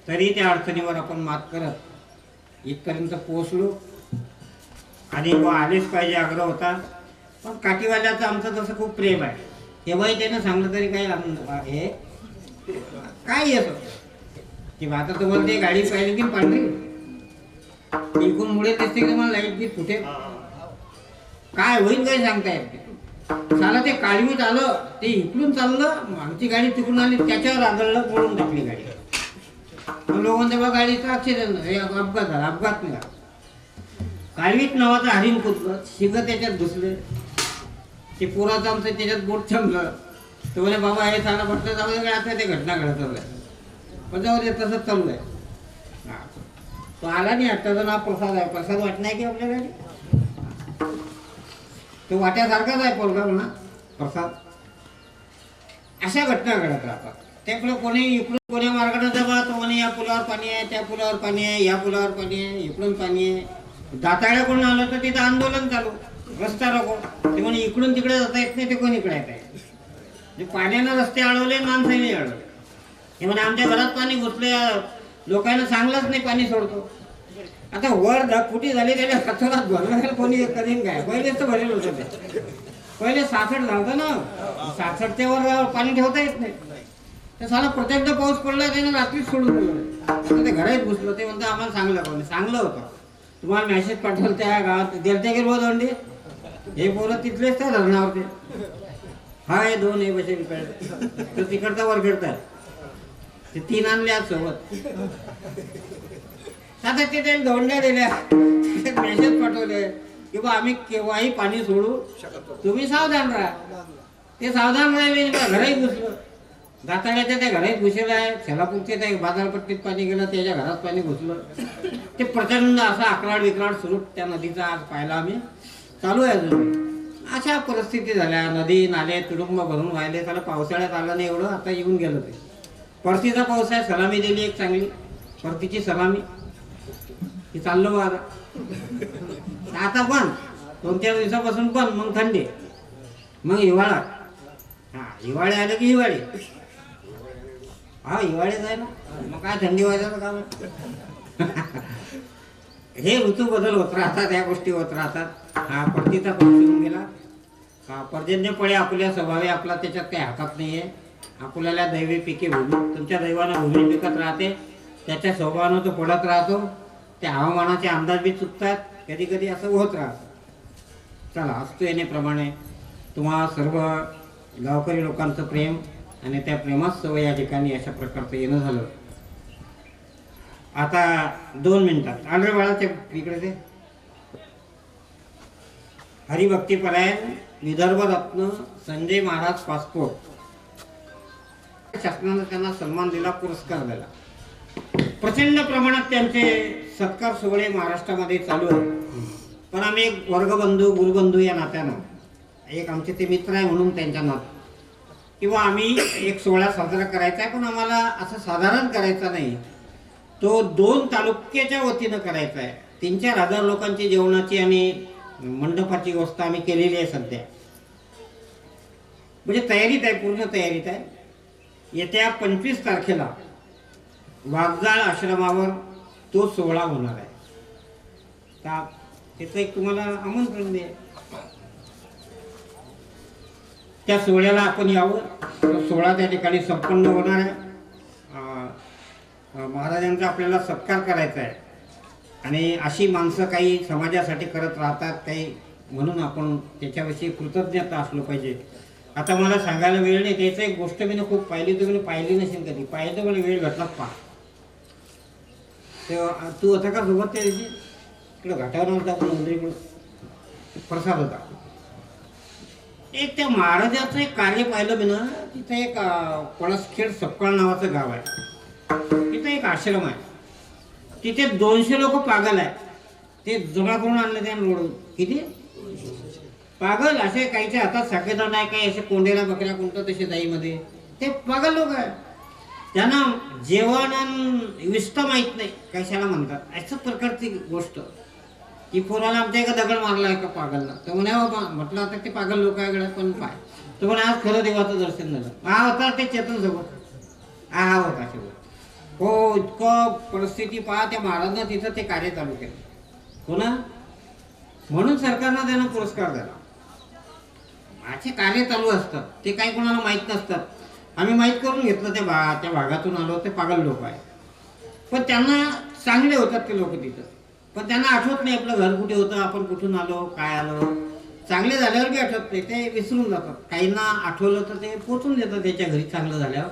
तरी त्या अडचणीवर आपण मात करत इथपर्यंत पोहोचलो. आणि आलेच पाहिजे आग्रह होता, पण काठीवाल्याचं आमचं तसं खूप प्रेम आहे. तेव्हाही त्यानं सांगलं तरी काही हे काय येतं की आता तुम्हाला ते गाडी पाहिली की पांढरी इकून मुळे दिसते की मला लाईट की कुठे काय होईल काही सांगता येत. साला ते काळवीत आलं, ते इकडून चाललं, आमची गाडी तिकडून आली, त्याच्यावर आदळलं, पळून टाकली गाडी. लोकांच्या बा गाडीचा ॲक्सिडेंट, अपघात झाला. अपघात नाही झाला, काळवीत नावाचं हरिण कुठलं शिग त्याच्यात घुसले. ते पोराचं आमचं त्याच्यात बोट छमलं. तो म्हणे बाबा हे साला म्हटलं जाऊ दे, आता ते घटना घडत चालू आहे, पण जाऊ दे तसंच चालू आहे. तो आला नाही, आत्ताचा नाव प्रसाद आहे. प्रसाद वाट नाही की आपल्या गाडी, तो वाट्यासारखाच आहे पोरगा म्हणा प्रसाद. अशा घटना घडत राहतात. त्यामुळे कोणी इकडून कोण्या मार्गाने जावा, तो म्हणे या पुलावर पाणी आहे, त्या पुलावर पाणी आहे, या पुलावर पाणी आहे, इकडून पाणी आहे. दाताळ्याकडून आलं तर तिथं आंदोलन चालू, रस्ता रोको. ते म्हणे इकडून तिकडे जाता येत नाही, ते कोण इकडे येत आहे. पाण्यानं रस्ते अडवले, माणसाने अडवले. हे म्हणे आमच्या घरात पाणी घुसले, लोकांना सांगलंच नाही पाणी सोडतो. आता वर 10 फुटी झाली, त्याला कचोरात भरलं कोणी करीन काय. पहिलेच तर भरेल होतं ते, पहिले 66 झालं ना, 66च्या वर पाणी ठेवता येत नाही. तर साला प्रचंड पाऊस पडला, त्यानं रात्रीच सोडून दिलं. आता ते घरात घुसलं. ते म्हणतं आम्हाला सांगलं कोणी, सांगलं होतं तुम्हाला मेसेज पाठवलं त्या गावात देलते की रोज अंडी. हे पोरं तिथलेच त्या धरणावरती. हा हे 2 हे बसेल तर तिकडचा वर फिरतात. ते 3 आणले आज सोबत. आता ते त्याला धोंड्या दिल्या, मेसेज पाठवले की बा आम्ही केव्हाही पाणी सोडू, तुम्ही सावधान राहा. ते सावधान राहिले, घराही घुसलं. दाताळ्याच्या त्या घरात घुसेला आहे. शेलापूरच्या त्या बाजारपट्टीत पाणी गेलं, त्याच्या घरात पाणी घुसलं. ते प्रचंड असा आकलाड विकलाड सुरू त्या नदीचा आज पाहायला आम्ही चालू आहे अजून. अशा परिस्थिती झाल्या, नदी नाले तुडुंब भरून व्हायले. त्याला पावसाळ्यात आलं नाही एवढं, आता येऊन गेलं ते. परतीचा पाऊस आहे, सलामी दिली एक चांगली परतीची सलामी, की चाललो बा आता पण 2-4 दिवसापासून पण. मग थंडी, मग हिवाळा. हिवाळे आलं की हिवाळी. हिवाळीच आहे ना, मग काय थंडी व्हायचं काम. हे ऋतू बदल होत राहतात, ह्या गोष्टी होत राहतात. हा परतीचा पाऊस येऊन गेला. हा पर्जन्यपणे आपल्या स्वभावे आपला त्याच्यात काही हातात नाही आहे. आपल्याला दैवी पिके भूमी, तुमच्या दैवानं भूमी पिकत राहते, त्याच्या स्वभावानं तो पडत राहतो. त्या हवामानाचे अंदाज बी चुकतात, कधी कधी असं होत राहतं. चला, असतो येण्याप्रमाणे तुम्हा सर्व गावकरी लोकांचं प्रेम आणि त्या प्रेमात सवय या ठिकाणी अशा प्रकारचं येणं झालं. आता 2 मिनिटात आंध्र बाळाच्या इकडे ते हरिभक्तीपरायण विदर्भ रत्न संजय महाराज पासपोर्ट शासनानं त्यांना सन्मान दिला, पुरस्कार दिला. प्रचंड प्रमाणात त्यांचे सत्कार सोहळे महाराष्ट्रामध्ये चालू आहे. पण आम्ही एक वर्गबंधू गुरुबंधू या नात्यानं, एक आमचे ते मित्र आहे म्हणून त्यांच्या नात किंवा आम्ही एक सोहळा साजरा करायचा आहे, पण आम्हाला असं साधारण करायचा नाही. तो 2 तालुक्याच्या वतीनं करायचा आहे. 3-4 हजार लोकांची जेवणाची आणि मंडपाची व्यवस्था आम्ही केलेली आहे सध्या. म्हणजे तयारीत आहे, पूर्ण तयारीत आहे. येत्या 25 तारखेला वाघजाळ आश्रमावर तो सोहळा होणार आहे. त्याचं एक तुम्हाला आमंत्रण दे. त्या सोहळ्याला आपण यावं. तो सोहळा त्या ठिकाणी संपन्न होणार आहे. महाराजांचा आपल्याला सत्कार करायचा आहे आणि अशी माणसं काही समाजासाठी करत राहतात काही, म्हणून आपण त्याच्याविषयी कृतज्ञता असलो पाहिजे. आता मला सांगायला वेळ नाही. त्याचं एक गोष्ट मी खूप पाहिली, तुम्ही पाहिली नसेल कधी. पाहिलं तर मला वेळ भेटलाच पहा. तेव्हा तू होता का सोबत त्या दिवशी? इकडं घाटावर नव्हता, आपण उंदरीकडं प्रसाद होता. एक त्या महाराजाचं एक कार्य पाहिलं मी ना. तिथं एक पळसखेड सपकाळ नावाचं गाव आहे. तिथं एक आश्रम आहे. तिथे 200 लोक पागल आहे. ते जमा करून आणले त्या रोडून. किती पागल असे, काहीच्या हातात साकेदार नाही, काही असे कोंडेला बकऱ्या कोणतं तसे दाईमध्ये ते पागल लोक आहे. त्यांना जेवण विष्ठा माहीत नाही कशाला म्हणतात. अशा प्रकारची गोष्ट की पोराला आमच्या एका दगड मारला आहे का पागलला. तर म्हणे बाबा, म्हटलं आता ते पागल लोक आहे पण पाय. तर म्हणे आज खरं देवाचं दर्शन झालं. हा होता ते चेतन सोबत. हा होता सोबत. हो, इतकं परिस्थिती पहा. त्या महाराजांना तिथं ते कार्य चालू केलं. हो ना, म्हणून सरकारनं त्यांना पुरस्कार दिला. माझे कार्य चालू असतात, ते काही कोणाला माहीत नसतात. आम्ही माहीत करून घेतलं. त्या भागातून आलो, ते पागल लोक आहे. पण त्यांना चांगले होतात ते लोक तिथं. पण त्यांना आठवत नाही आपलं घर कुठे होतं, आपण कुठून आलो, काय आलो. चांगले झाल्यावर बी आठवत नाही, ते विसरून जातात. काहींना आठवलं तर ते पोचून देतात त्याच्या घरी चांगलं झाल्यावर.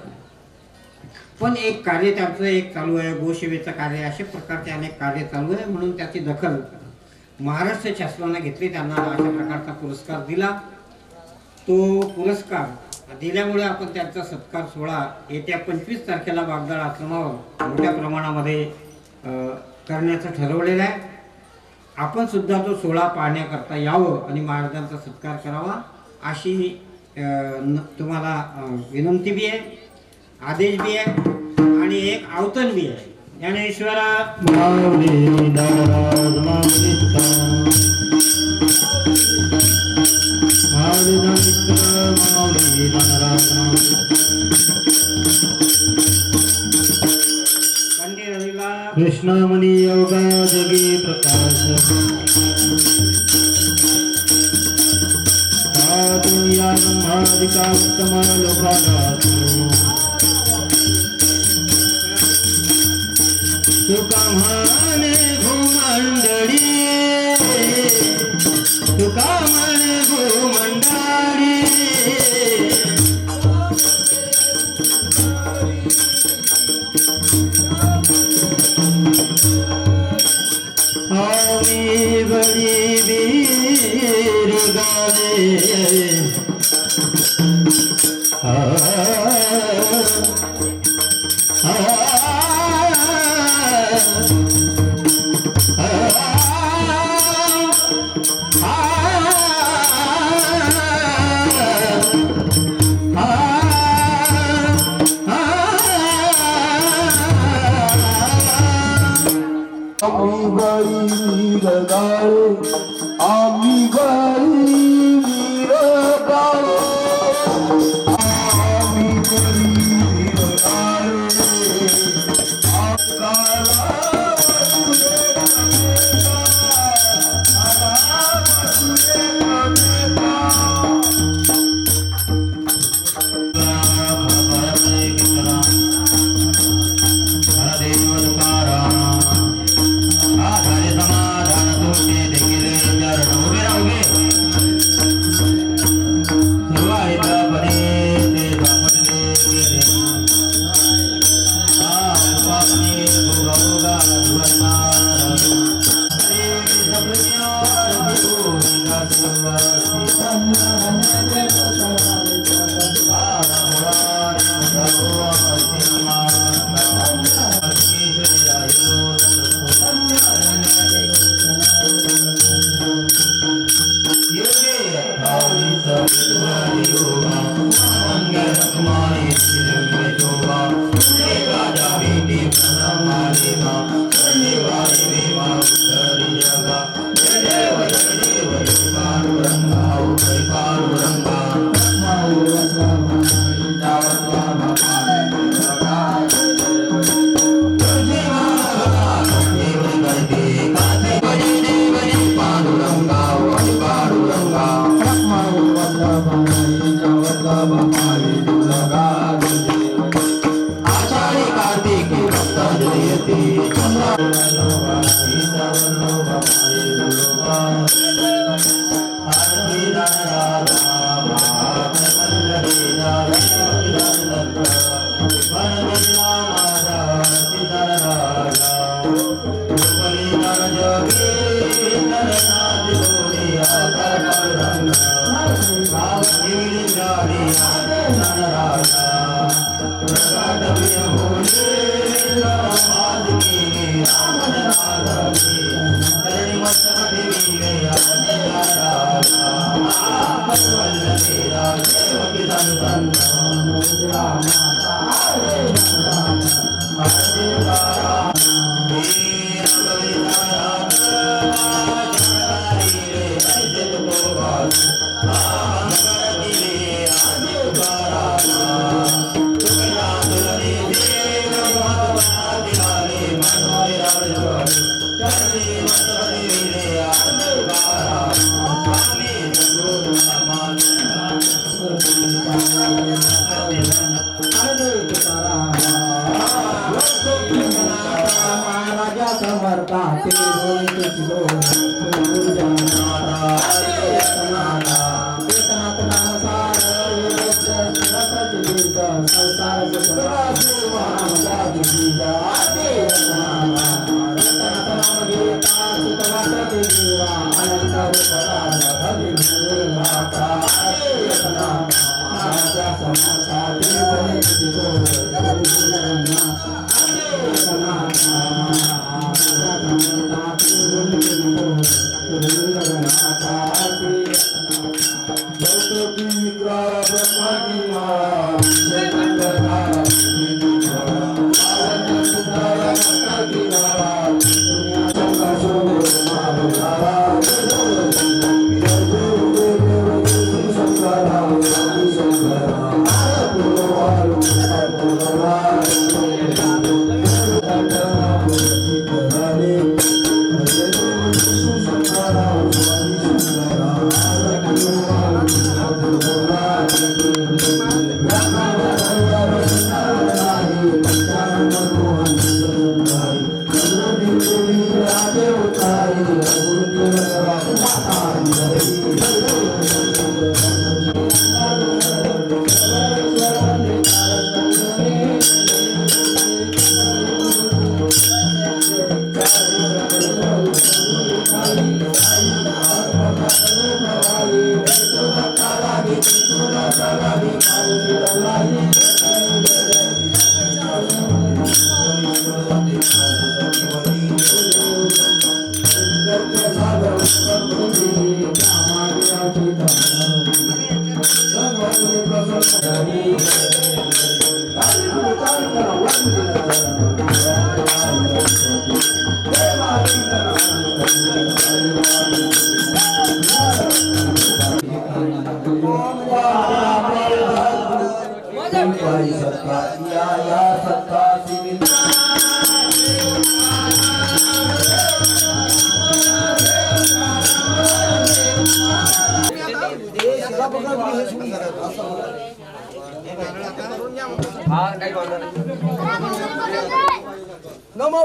पण एक कार्य त्यांचं एक चालू आहे, गोसेवेचं कार्य. अशा प्रकारचे अनेक कार्य चालू आहे. म्हणून त्याची दखल महाराष्ट्र शासनाने घेतली. त्यांना अशा प्रकारचा पुरस्कार दिला. तो पुरस्कार दिल्यामुळे आपण त्यांचा सत्कार सोहळा येत्या 25 तारखेला वाघजाळ आश्रमावर मोठ्या प्रमाणामध्ये करण्याचं ठरवलेलं आहे. आपण सुद्धा तो सोहळा पाहण्याकरता यावं आणि महाराजांचा सत्कार करावा अशी तुम्हाला विनंती बी आहे, आदेश बी आहे आणि एक आवतन बी आहे. ज्ञानेश्वरा
माऊली नाराज माऊलीचा, माऊली नाराज, माऊली नाराज
पंडित
कृष्णमणी योगा जगी प्रकाश या ब्रह्मादिका उत्तम लोकागातो तुका म्हणे भूमंडळी, तुका म्हणे भूमंडळी. आम्ही बडी वीर गावे
आम्ही गरीब गाळे, आम्ही गरीब गाळे, आम्ही गरीब गाळे. बापाई दुर्गा देवी
आषाढी कार्तिकी भक्त जयती चंद्रा सीता वल्लभा माई दुर्गा आरती दानराधा महावल्लभी दानवल्लभ वरदिना माता सीता राजा बलिदान जगी नरनाथ गोरी आदर परंग भावगिरी जारी आदर राजा प्रकटव्य भोले रामाद की रामन राधानी धरणी मस्तक देवी आदर राजा वल्लभी देवकी संतन माता आरती तारा महाराजा समर्था ते
नमो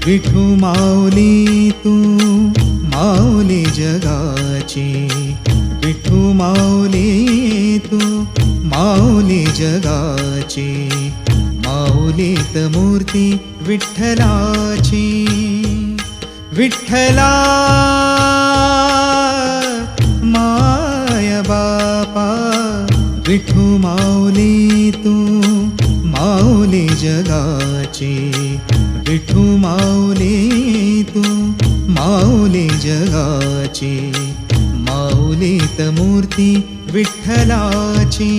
विठू माऊली तू माऊली जगाची, विठू माऊली तू माऊली जगाची, माऊलीत मूर्ती विठ्ठलाची. विठ्ठला माय बापा, विठू माऊली तू माऊली जगाची, विठू माऊली तू माऊली जगाची, माऊलीत मूर्ती विठ्ठलाची.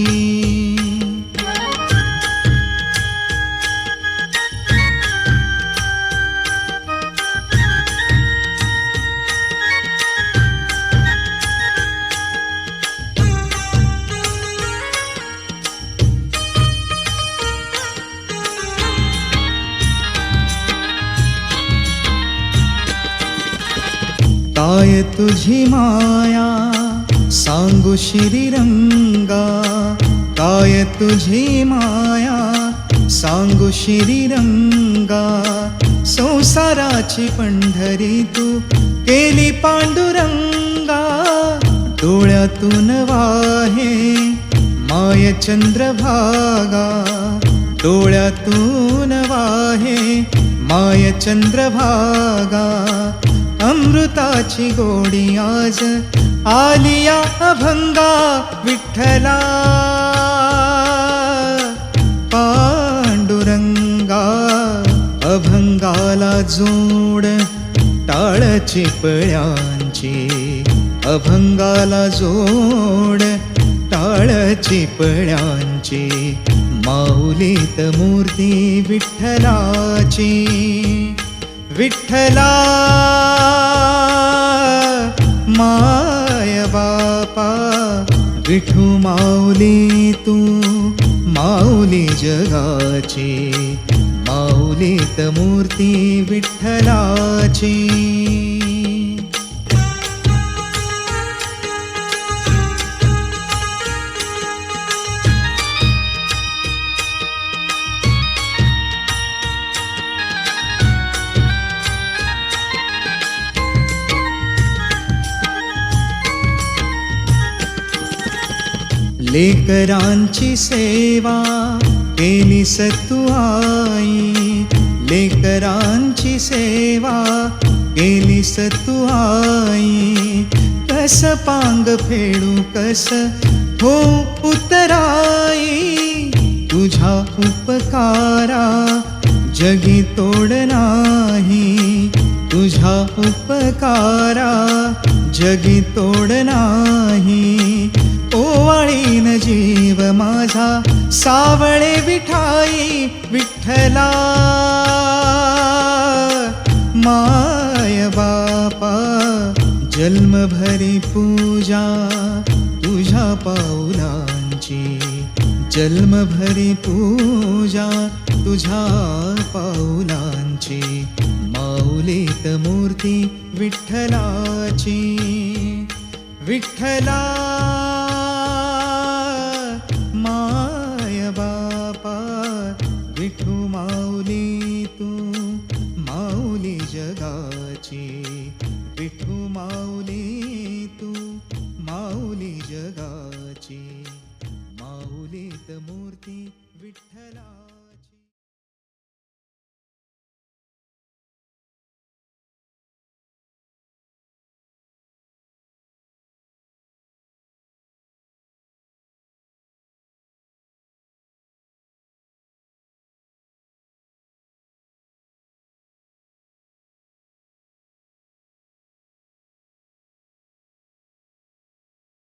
काय तुझी माया सांगू श्रीरंगा, काय तुझी माया सांगू श्रीरंगा. संसाराची पंढरी तू केली पांडुरंगा, डोळ्यातून वाहे माय चंद्रभागा, डोळ्यातून वाहे माय चंद्रभागा. अमृताची गोडी आज आलिया अभंगा, विठ्ठला पांडुरंगा. अभंगाला जोड टाळ चिपळ्यांची, अभंगाला जोड टाळ चिपळ्यांची. माऊलीत मूर्ती विठ्ठलाची, विठ्ठला माय बापा. विठू माऊली तू माऊली जगाची, माऊलीत मूर्ती विठ्ठलाची. लेकरांची सेवा केली सतू आई, लेकरांची सेवा केली सतू आई. कस पांग फेडू कस हो उतराई, तुझ्या उपकारा जगी तोड नाही, तुझ्या उपकारा जगी तोड नाही. ओवाळीन जीव माझा सावळे विठाई, विठ्ठला माय बापा. जन्मभरी पूजा तुझ्या पाऊलांची, जन्मभरी पूजा तुझ्या पाऊलांची. माऊलीत मूर्ती विठ्ठलाची, विठ्ठला माय बापा. विठू माऊली तू माऊली जगाची, विठू माऊली तू माऊली जगाची. माऊलीत मूर्ती विठ्ठला.